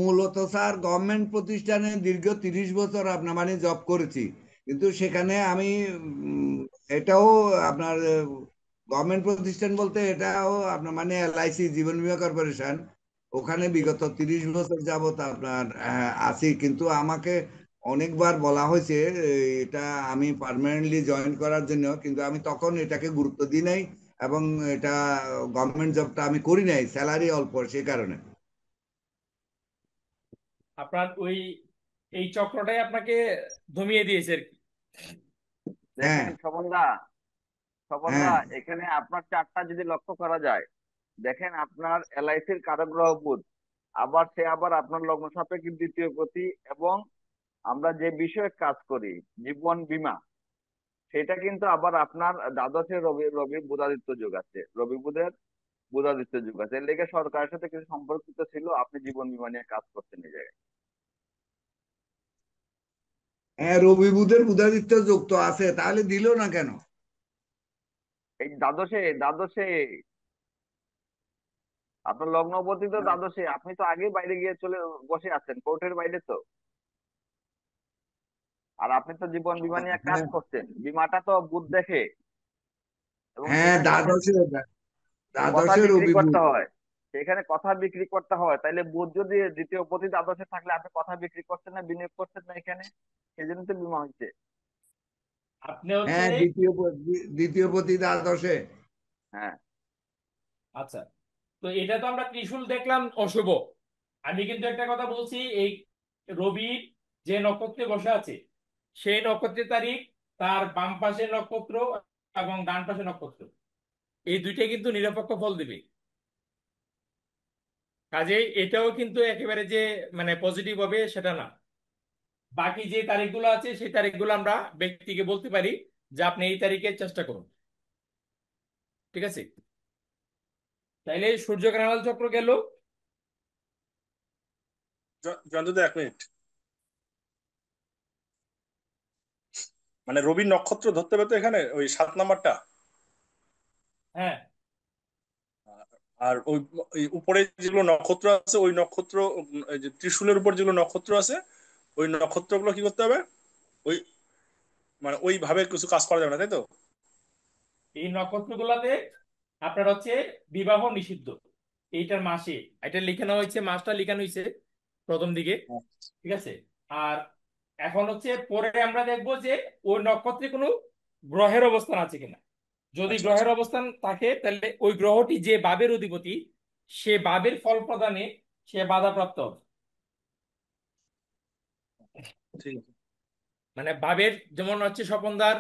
D: মূলত স্যার গভর্নমেন্ট প্রতিষ্ঠানে দীর্ঘ 30 বছর আপনার মানে জব করেছি, কিন্তু সেখানে আমি এটাও আপনার গভর্নমেন্ট প্রতিষ্ঠান বলতে এটাও আপনার মানে LIC জীবন বীমা কর্পোরেশন, ওখানে বিগত 30 বছর যাবত আপনার আছি। কিন্তু আমাকে অনেকবার বলা হয়েছে এটা আমি পার্মানেন্টলি জয়েন করার জন্য, কিন্তু আমি তখন এটাকে গুরুত্ব দিই নাই, এবং এটা গভর্নমেন্ট জবটা আমি করি নাই, স্যালারি অল্প সে কারণে।
C: আপনার ওই এই চক্রটাই আপনাকে দমিয়ে দিয়েছে আর কি।
D: হ্যাঁ
A: দেখেন স্বপনদা, স্বপনদা,
D: হ্যাঁ।
A: এখানে আপনার চারটা যদি লক্ষ্য করা যায়, দেখেন আপনার LICর কারক গ্রহ বুধ, আবার সে আবার আপনার লগ্ন সাপেক্ষে দ্বিতীয় পতি, এবং আমরা যে বিষয়ে কাজ করি জীবন বীমা, সেটা কিন্তু আবার আপনার দ্বাদশে রবি রবি বুধাদিত্য যুগ আছে, রবি বুধের বুধাদিত্য যুগ আছে। এর লেগে সরকারের সাথে কিছু সম্পর্কিত ছিল, আপনি জীবন বীমা নিয়ে কাজ করছেন এই জায়গায়।
D: হ্যাঁ, রবি বুধের বুধাদিত্য যুক্ত আছে, তাহলে দিল না কেন?
A: এই দ্বাদশে দ্বাদশে আপনার লগ্নপতি তো দ্বাদশে, আপনি তো আগে বাইরে গিয়ে চলে বসে আছেন কোর্টের বাইরে তো। আর আপনি তো জীবন বীমা নিয়ে কাজ
D: হ্যাঁ
A: করছেন, বীমাটা তো বুধ দেখে। এবং
D: হ্যাঁ,
A: সেখানে যখন
D: দ্বাদশে
A: কথা
D: দ্বাদশে
A: বিক্রি
D: রবি বুধ।
A: করতে হয়, সেখানে কথা বিক্রি করতে হয়, তাইলে বুধ যদি দ্বিতীয় পতি দ্বাদশে থাকলে আপনি কথা বিক্রি করছেন না, বিনিয়োগ করছেন না এখানে, সেই জন্য তো বিমা হচ্ছে।
C: আপনি হচ্ছে
D: হ্যাঁ, দ্বিতীয় পতি দ্বাদশে।
A: হ্যাঁ,
C: আচ্ছা, তো এটা তো আমরা ত্রিশূল দেখলাম অশুভ। আমি কিন্তু একটা কথা বলছি, এই রবি যে নক্ষত্রে বসে আছে সেই নক্ষত্রের তারিখ, তার বাম পাশে নক্ষত্র এবং ডান পাশে নক্ষত্র, এই দুইটা কিন্তু নিরপেক্ষ ফল দিবে। কাজেই এটাও কিন্তু একেবারে যে মানে পজিটিভ হবে সেটা না। বাকি যে তারিখগুলো আছে সেই তারিখগুলো আমরা ব্যক্তিকে বলতে পারি যে আপনি এই তারিখে চেষ্টা করুন। ঠিক আছে, তাইলে সূর্যগ্রহণ চক্র গেল।
K: জয়ন্ত, 1 মিনিট। মানে রবির নক্ষত্র ধরতে হবে তো এখানে ওই 7 নাম্বারটা।
C: হ্যাঁ,
K: আর ওই ওই উপরে যেগুলো নক্ষত্র আছে ওই নক্ষত্র, এই যে ত্রিশূলের উপর যেগুলো নক্ষত্র আছে ওই নক্ষত্রগুলো কি করতে হবে? ওই মানে ওইভাবে কিছু কাজ করা যাবে না, তাই তো?
C: এই নক্ষত্রগুলোতে আপনার হচ্ছে বিবাহ নিষিদ্ধ এইটার মাসে, এটা লিখানো হয়েছে, মাসটা লিখানো হয়েছে প্রথম দিকে। ঠিক আছে, আর এখন হচ্ছে পরে আমরা দেখবো যে ওই নক্ষত্রে কোনো গ্রহের অবস্থান আছে কিনা। যদি
K: আচ্ছা, আচ্ছা,
C: গ্রহের অবস্থান থাকে তাহলে ওই গ্রহটি যে বাবের অধিপতি, সে বাবের ফল প্রদানে সে বাধাপ্রাপ্ত হবে।
K: ঠিক আছে।
C: মানে বাবের যেমন হচ্ছে স্বপনদার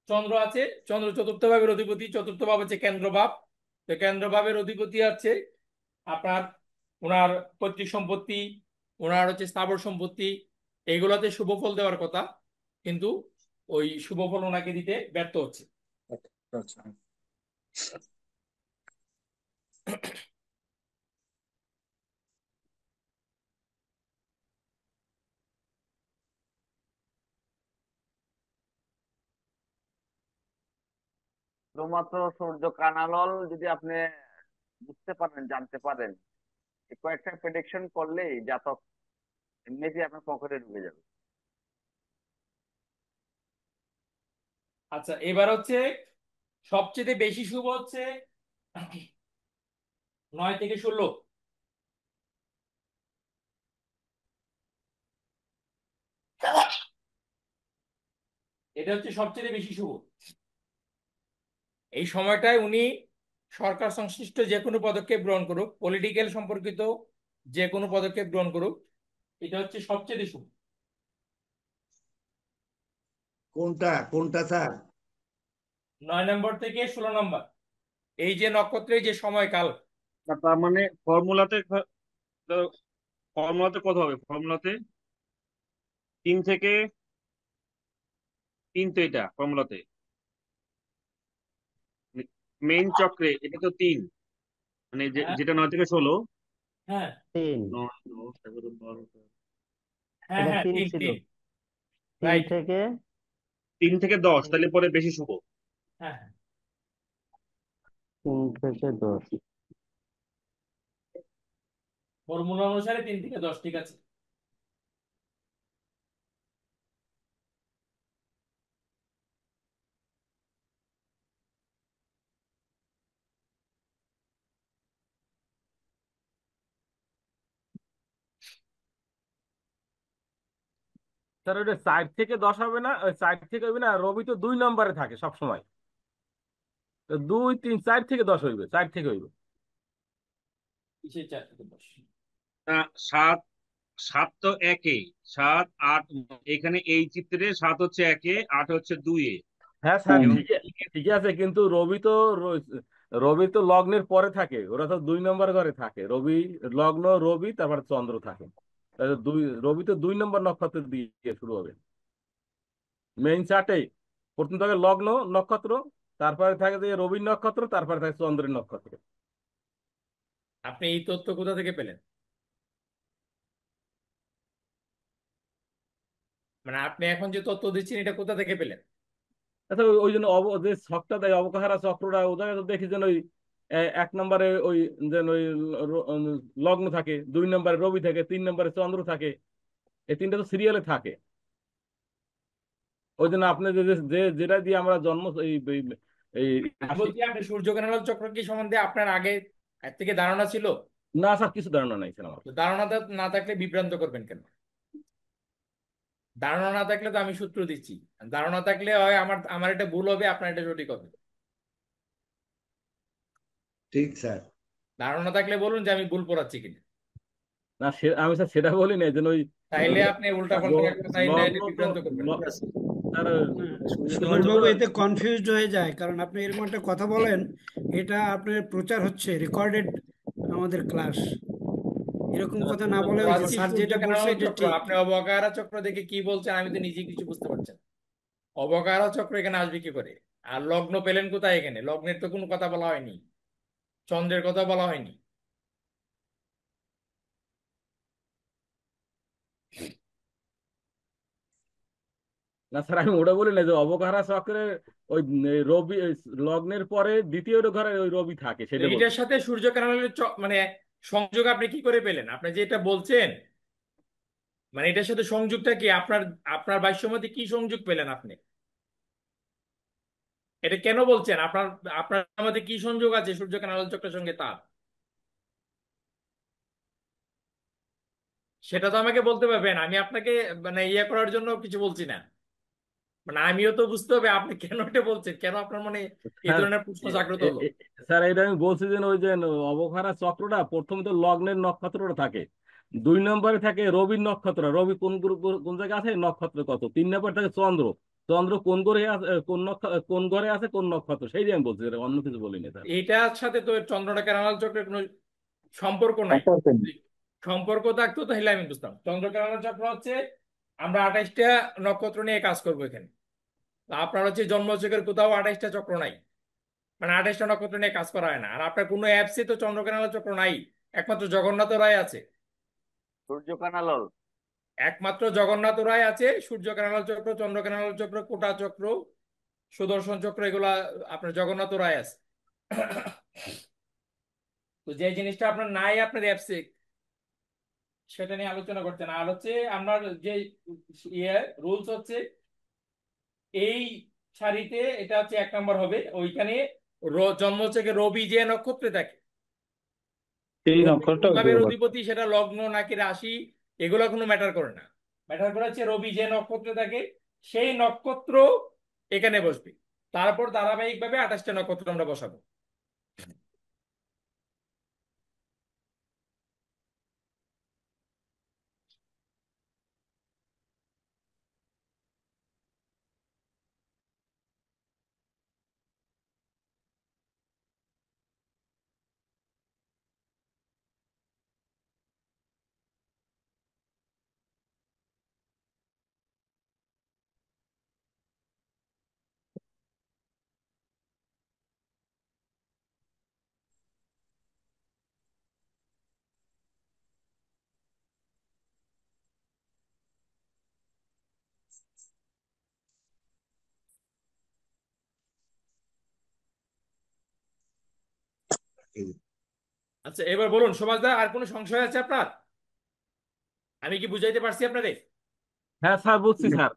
C: চন্দ্র আছে, চন্দ্র চতুর্থ ভাবের অধিপতি, চতুর্থ ভাব হচ্ছে কেন্দ্র ভাব। তো কেন্দ্র ভাবের অধিপতি আছে আপনার, ওনার পৈতৃক সম্পত্তি, ওনার হচ্ছে স্থাবর সম্পত্তি, এইগুলোতে শুভ ফল দেওয়ার কথা, কিন্তু ওই শুভ ফল ওনাকে দিতে ব্যর্থ হচ্ছে।
K: আচ্ছা, আচ্ছা।
A: শুধুমাত্র সূর্য কানালল যদি আপনি বুঝতে পারেন, জানতে পারেন, এই কয়েকটা প্রেডিকশন করলেই জাতক এমনিতেই আপনার পকেটে ঢুকে যাবে।
C: আচ্ছা, এবার হচ্ছে সবচেয়ে বেশি শুভ হচ্ছে 9 থেকে 16। এটা হচ্ছে সবচেয়ে বেশি শুভ। এই সময়টায় উনি সরকার সংশ্লিষ্ট যে কোনো পদক্ষেপ গ্রহণ করুক, পলিটিক্যাল সম্পর্কিত যে কোনো পদক্ষেপ গ্রহণ করুক, এটা হচ্ছে সবচেয়ে শুভ।
D: কোনটা কোনটা স্যার?
C: 9 নম্বর থেকে 16 নম্বর, এই যে নক্ষত্রের যে সময়কাল।
B: তার মানে ফর্মুলাতে কত হবে? ফর্মুলাতে 3 থেকে 3, তো এটা ফর্মুলাতে মেইন চক্রে এটা তো 3, মানে
C: হ্যাঁ,
B: যেটা 9 থেকে 16।
C: হ্যাঁ,
I: 3।
B: 9, 10, 11, 12,
C: হ্যাঁ,
I: এটা
C: হ্যাঁ,
I: 3
C: তিন
I: ছিল।
C: তিন
I: 3
C: রাইট।
I: থেকে
B: 3 থেকে 10, তাহলে পরে বেশি শুভ।
C: হ্যাঁ,
I: 3 থেকে 10।
C: ফর্মুলা অনুসারে 3 থেকে 10, ঠিক আছে।
L: স্যার ওটা 4 থেকে 10 হবে না, ওই 4 থেকে হইবে না, রবি তো 2 নম্বরে থাকে সব সময়। তো 2, 3, 4 থেকে 10 হইবে, 4 থেকে হইবে।
C: কিসের 4 থেকে 10?
B: 7, 7 তো একে, 7, 8, এখানে এই চিত্রে 7 হচ্ছে একে, 8 হচ্ছে 2-এ।
L: হ্যাঁ স্যার,
B: এবং
L: ঠিকই আছে, কিন্তু রবি তো লগ্নের পরে থাকে, ওরা তো 2 নম্বর ঘরে থাকে। রবি লগ্ন, রবি তারপর চন্দ্র থাকে। তাহলে রবি তো 2 নম্বর নক্ষত্র দিয়ে শুরু হবে মেইন চার্টে। প্রথম থাকে লগ্ন নক্ষত্র, তারপরে থাকে যে রবির নক্ষত্র, তারপরে থাকে চন্দ্রের নক্ষত্র।
C: আপনি এই তথ্য কোথা থেকে পেলেন? মানে আপনি এখন যে তথ্য দিচ্ছেন এটা কোথা থেকে পেলেন?
L: আচ্ছা, ওই জন্য যে ছকটা দেয় অবকাহারা চক্রটা, ও জায়গায় তো দেখি যেন ওই 1 নম্বরে ওই যেন ওই লগ্ন থাকে, 2 নম্বরে রবি থাকে, 3 নম্বরে চন্দ্র থাকে। এই তিনটা তো সিরিয়ালে থাকে। ওই জন্য আপনি যেটা দিয়ে আমরা জন্ম এই
C: আমি
L: রাশি।
C: বলছি আপনি সূর্যগ্রহণ চক্র কি সম্বন্ধে আপনার আগে এর থেকে ধারণা ছিল?
L: না স্যার, কিছু ধারণা নাই স্যার আমার।
C: তো ধারণা না থাকলে বিভ্রান্ত করবেন কেন? ধারণা না থাকলে তো আমি সূত্র দিচ্ছি, ধারণা থাকলে হয় আমার এটা ভুল হবে, আপনার এটা সঠিক হবে।
D: ঠিক স্যার।
C: ধারণা থাকলে বলুন যে আমি ভুল পড়াচ্ছি কিনা,
L: না আমি স্যার সেটা বলি না, যেন ওই
C: তাইলে আপনি উল্টা পাল্টা কথা
L: লগ্ন তো
C: বিভ্রান্ত করবেন।
L: স্যার
F: সুবীর বাবু এতে কনফিউজড হয়ে যায়, কারণ আপনি এরকম একটা কথা বলেন, এটা আপনার প্রচার হচ্ছে রেকর্ডেড আমাদের ক্লাস, এরকম কথা না বলে ওই যে
C: পড়াচ্ছি
F: স্যার যেটা
C: সূর্যগ্রহণ
F: বলছে এটা
C: চক্র,
F: ঠিক।
C: আপনি অবকারা চক্র দেখে কি বলছেন আমি তো নিজে কিছু বুঝতে পারছি না। অবকারা চক্র এখানে আসবে কি করে? আর লগ্ন পেলেন কোথায়? এখানে লগ্নের তো কোনো কথা বলা হয়নি, চন্দ্রের কথা বলা হয়নি।
L: না স্যার, আমি ওটা বলি না যে অবকারা চক্রের ওই রবি লগ্নের পরে দ্বিতীয় ঘরে ওই রবি থাকে,
C: তো
L: সেটা বলছি।
C: এইটার সাথে সূর্যগ্রহণের মানে সংযোগ আপনি কি করে পেলেন? আপনি যে এটা বলছেন, মানে এটার সাথে সংযোগটা কি? আপনার আপনার ভাষ্যমতে কি সংযোগ পেলেন আপনি? এটা কেন বলছেন? আপনার আপনার মধ্যে কি সংযোগ আছে সূর্যগ্রহণ চক্রের সঙ্গে তার? সেটা তো আমাকে বলতে পারবেন, আমি আপনাকে মানে ইয়ে করার জন্য কিছু বলছি না। মানে আমিও তো বুঝতে হবে আপনি কেন এটা বলছেন, কেন আপনার মনে এই
L: স্যার
C: ধরনের প্রশ্ন জাগ্রত হলো।
L: স্যার এটা আমি বলছি যে ওই যে অবখারা চক্রটা প্রথমে তো লগ্নের নক্ষত্রটা থাকে, 2 নম্বরে থাকে রবির নক্ষত্র, রবি কোন জায়গায় আছে নক্ষত্র কত, 3 নম্বরে থাকে চন্দ্র, চন্দ্র কোন ঘরে আছে, কোন ঘরে আছে কোন নক্ষত্র, সেই যে আমি বলছি, এটা অন্য কিছু বলিনি স্যার।
C: এইটার সাথে তো চন্দ্রটা কেরালাল চক্রের কোনো সম্পর্ক নাই। সম্পর্ক থাকতো তাহলে আমি বুঝতাম। চন্দ্র কেরালাল চক্র হচ্ছে আমরা 28টা নক্ষত্র নিয়ে কাজ করবো এখানে। আপনার হচ্ছে জন্মচক্রের কোথাও 28টা চক্র নাই, মানে 28টা নক্ষত্র নিয়ে কাজ করা হয় না। আর আপনার কোনো অ্যাপসে তো চন্দ্রকেনাল চক্র নাই, একমাত্র জগন্নাথ রায় আছে।
A: সূর্যকানালল
C: একমাত্র জগন্নাথ রায় আছে। সূর্য কেনাল চক্র, চন্দ্র কেনাল চক্র, কোটা চক্র, সুদর্শন চক্র, এগুলা আপনার জগন্নাথ রায় আছে। তো যে জিনিসটা আপনার নাই আপনার অ্যাপসে, সেটা নিয়ে আলোচনা করছেন। আর হচ্ছে আপনার যে ইয়ে রুলস হচ্ছে এই সারিতে এটা হচ্ছে 1 নম্বর হবে, ওইখানে জন্ম থেকে রবি যে নক্ষত্রে থাকে,
H: এই
C: রবি
H: নক্ষত্রটা
C: কোন ভাবের অধিপতি, সেটা লগ্ন নাকি রাশি এগুলো কোনো ম্যাটার করে না। ম্যাটার করে হচ্ছে রবি যে নক্ষত্রে থাকে সেই নক্ষত্র এখানে বসবে। তারপর ধারাবাহিক ভাবে 28টা নক্ষত্র আমরা বসাবো। আচ্ছা এবার বলুন সুভাষদা, আর কোনো সংশয় আছে আপনার? আমি কি বুঝাইতে পারছি আপনারে?
L: হ্যাঁ স্যার, বুঝছি স্যার।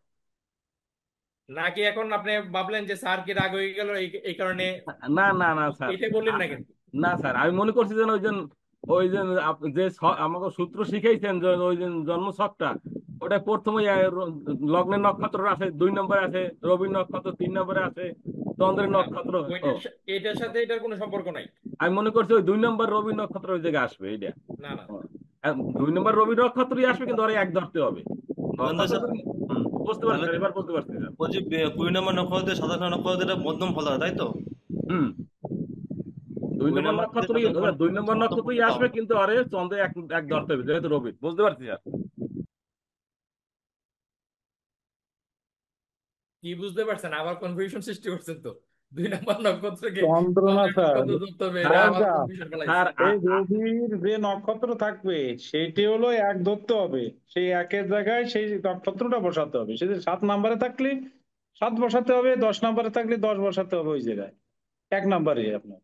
C: নাকি এখন আপনি ভাবলেন যে স্যার কি রাগ হয়ে গেল এই কারণে
L: না না না স্যার,
C: এটা বললেন না কেন?
L: না স্যার, আমি মনে করছি যে ওই যে যে আমাকে সূত্র শিখাইছেন যে ওই যে জন্ম ছকটা, ওটা প্রথমে লগ্নের নক্ষত্র আছে, 2 নম্বরে আছে রবির নক্ষত্র, 3 নম্বরে আছে চন্দ্রের
C: না,
L: নক্ষত্র। ও,
C: এটার সাথে এটার কোনো সম্পর্ক নাই।
L: আমি মনে করছি ওই 2 নম্বর রবির নক্ষত্র ওই জায়গায় আসবে এইটা।
C: না না,
L: ও, 2 নম্বর রবির নক্ষত্রই আসবে, কিন্তু ওরা এক ধরতে হবে নক্ষত্র। বুঝতে পারছি স্যার, এবার বুঝতে পারছি স্যার।
M: বলছি 20 নম্বর নক্ষত্রে 27 নক্ষত্রে এটা মধ্যম ফল হয়, তাই তো?
L: হুম, 2 নম্বর নক্ষত্রই, 2 নম্বর নক্ষত্রই আসবে, কিন্তু আরে চন্দ্রে এক এক ধরতে হবে যেহেতু রবি। বুঝতে পারছি স্যার।
C: কি বুঝতে পারছেন? আবার কনফিউশন সৃষ্টি করছেন তো। 2 নম্বর নক্ষত্রকে
H: চন্দ্র না
C: চন্দ্রের
H: স্যার,
C: নক্ষত্র ধরতে হবে, এটা আবার
H: স্যার
C: কনফিউশন ফেলাইছে।
H: এই রবির যে নক্ষত্র থাকবে সেটি হলো এক ধরতে হবে, সেই একের জায়গায় সেই নক্ষত্রটা বসাতে হবে। সেটা 7 নম্বরে থাকলে 7 বসাতে হবে, 10 নম্বরে থাকলে 10 বসাতে হবে ওই জায়গায় 1 নম্বরে আপনার।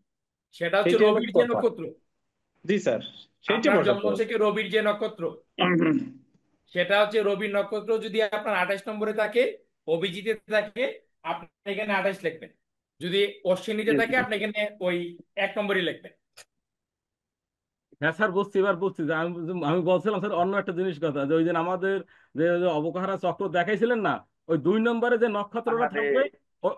C: সেটা হচ্ছে
H: সেটি হলো
C: রবির যে
H: কথা।
C: নক্ষত্র।
H: জি স্যার, সেইটি
C: আপনার
H: বসাতে
C: জন্ম
H: হবে।
C: থেকে রবির যে নক্ষত্র, সেটা হচ্ছে রবির নক্ষত্র যদি আপনার 28 নম্বরে থাকে, অভিজিতে থাকে, আপনি এখানে 28 লিখবেন। যদি অশ্বিনীতে
H: জি
C: থাকে
H: জি।
C: আপনি এখানে ওই 1 নম্বরই লিখবেন।
L: হ্যাঁ স্যার, বুঝছি, এবার বুঝছি যে আমি বলছিলাম স্যার অন্য একটা জিনিস কথা, যে ওই যে আমাদের যে অবকাহারা চক্র দেখাইছিলেন না, ওই 2 নম্বরে যে নক্ষত্রটা
A: আরে
L: থাকবে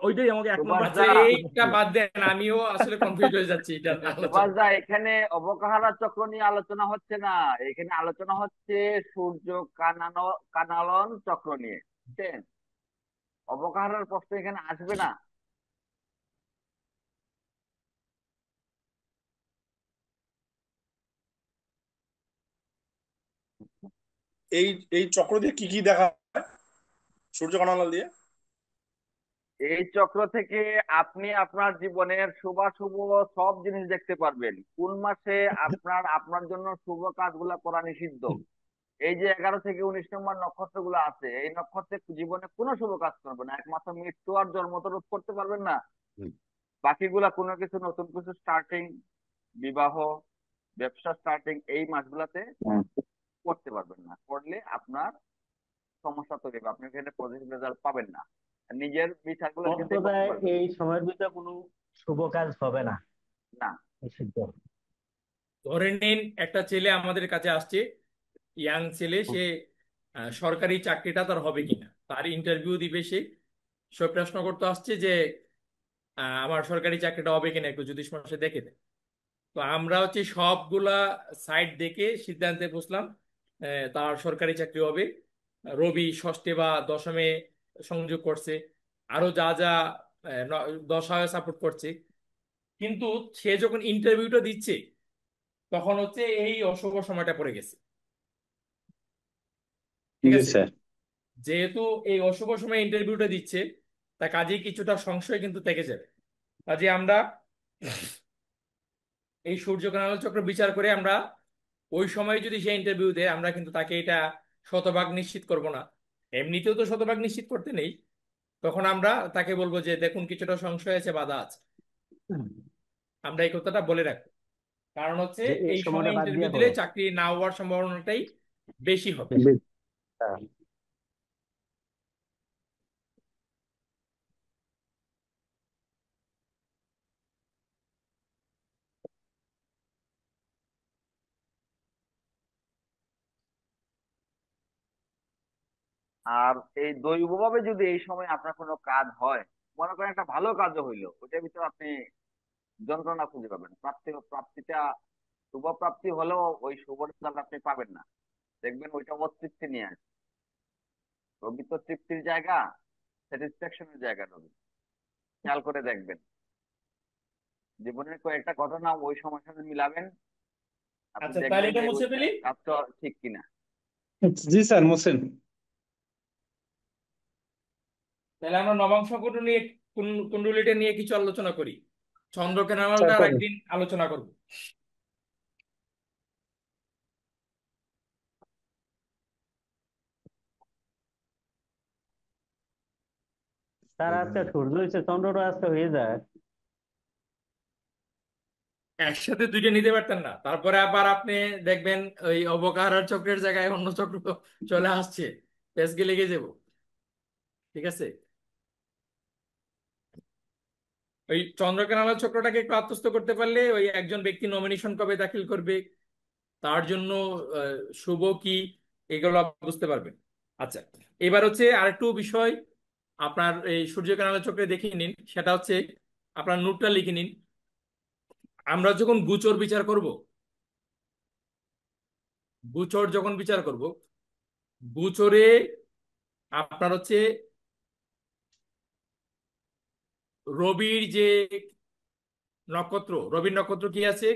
L: ওইটাই আমাকে 1 নম্বর
A: সুভাষ
C: আচ্ছা,
A: দা,
C: এইটা বাদ দেন, আমিও আসলে কনফিউজ হয়ে যাচ্ছি এটা
A: সুভাষ
C: আলোচনা।
A: দা, এখানে অবকাহারা চক্র নিয়ে আলোচনা হচ্ছে না, এখানে আলোচনা হচ্ছে সূর্য কানালন চক্র নিয়ে, বুঝছেন? অবকাহারার প্রশ্ন এখানে আসবে না।
K: এই এই চক্র দিয়ে কি কি দেখা হয় সূর্য কণালাল দিয়ে?
A: এই চক্র থেকে আপনি আপনার জীবনের শুভাশুভ সব জিনিস দেখতে পারবেন। কোন মাসে আপনার আপনার জন্য শুভ কাজগুলা করা নিষিদ্ধ। এই যে 11 থেকে 19 নম্বর নক্ষত্র গুলো আছে, এই নক্ষত্রে জীবনে কোনো শুভ কাজ করবে না, একমাত্র মৃত্যু আর জন্ম তো রোধ করতে পারবেন না। বাকিগুলা কোনো কিছু নতুন কিছু স্টার্টিং, বিবাহ, ব্যবসা স্টার্টিং এই মাসগুলাতে করতে পারবেন না। করলে আপনার সমস্যা তৈরি হবে, আপনি এখানে পজিটিভ রেজাল্ট পাবেন না। আর নিজের বিচারগুলো
I: মোট
A: এখান থেকে করতে
I: কথায়
A: পারবেন
I: এই সময়ের ভিতরে কোনো শুভ কাজ হবে না,
A: না।
I: নিষিদ্ধ।
C: ধরে নিন একটা ছেলে আমাদের কাছে আসছে, ইয়াং ছেলে, সে সরকারি চাকরিটা তার হবে কিনা, তার ইন্টারভিউ দিবে সে। সে প্রশ্ন করতে আসছে যে আমার সরকারি চাকরিটা হবে কিনা একটু যদি মাসে দেখে দেয়। তো আমরা হচ্ছে সবগুলা সাইট দেখে সিদ্ধান্তে বসলাম তার সরকারি চাকরি হবে। রবি ষষ্ঠে বা দশমে সংযোগ করছে, আরো যা যা দশায় সাপোর্ট করছে। কিন্তু সে যখন ইন্টারভিউটা দিচ্ছে তখন হচ্ছে এই অশুভ সময়টা পড়ে গেছে, ঠিক
H: জি
C: আছে?
H: স্যার।
C: যেহেতু এই অশুভ সময়ে ইন্টারভিউটা দিচ্ছে, তা কাজেই কিছুটা সংশয় কিন্তু থেকে যাবে। কাজে আমরা এই সূর্য গ্রহণ চক্র বিচার করে আমরা ওই সময় যদি সে ইন্টারভিউ দেয়, আমরা কিন্তু তাকে এটা শতভাগ নিশ্চিত করব না। এমনিতেও তো শতভাগ নিশ্চিত করতে নেই, তখন আমরা তাকে বলবো যে দেখুন কিছুটা সংশয় আছে, বাধা আছে। আমরা এই কথাটা বলে রাখবো, কারণ হচ্ছে
I: যে এই
C: এই
I: সময়টা
C: সময়
I: বাদ
C: ইন্টারভিউ
I: দিয়া
C: দিলে
I: করো।
C: চাকরি না হওয়ার সম্ভাবনাটাই বেশি হবে।
I: হ্যাঁ।
A: আর এই দৈবভাবে যদি এই সময় আপনার কোনো কাজ হয়, মনে করেন একটা ভালো কাজও হইলো, ওইটার ভিতরে আপনি যন্ত্রণা খুঁজে পাবেন, প্রাপ্তিটা শুভ প্রাপ্তি হলেও ওই শুভ রেজাল্ট আপনি পাবেন না। দেখবেন ওইটা অতৃপ্তি নিয়ে আসে। রবি তো তৃপ্তির জায়গা, স্যাটিসফ্যাকশনের জায়গা রবি। খেয়াল করে দেখবেন জীবনের কয়েকটা ঘটনা ওই সময়ের সাথে মিলাবেন, আপনি
C: আচ্ছা, তাহলে
A: দেখবেন
C: এটা
A: যে ওই
C: মুছে ফেলি।
A: কাজটা ঠিক কিনা।
H: জি স্যার, মোসেন।
C: তাহলে আমরা নবাংশ কুণ্ডলী নিয়ে কুণ্ডলীটা নিয়ে কিছু আলোচনা করি। চন্দ্র
H: স্যার
C: কেনালটা আর
H: করেন।
C: একদিন আলোচনা করব।
I: তার আজকে সূর্য হচ্ছে, চন্দ্রটা আজকে হয়ে যায়।
C: একসাথে দুইটা নিতে পারতেন না? তারপরে আবার আপনি দেখবেন ওই অবকাহার চক্রের জায়গায় অন্য চক্র চলে আসছে, পেঁচকে লেগে যাব। ঠিক আছে, ওই চন্দ্রকেনালা চক্রটাকে একটু আত্মস্থ করতে পারলে ওই একজন ব্যক্তি নমিনেশন কবে দাখিল করবে, তার জন্য শুভ কি, এগুলো বুঝতে পারবেন। আচ্ছা, এবার হচ্ছে আরেকটু বিষয় আপনার এই সূর্যকেনালা চক্রে দেখে নিন, সেটা হচ্ছে আপনার নোটটা লিখে নিন। আমরা যখন গোচর বিচার করব, গোচর যখন বিচার করব, গোচরে আপনার হচ্ছে রবির যে নক্ষত্র, রবির নক্ষত্র কি আছে?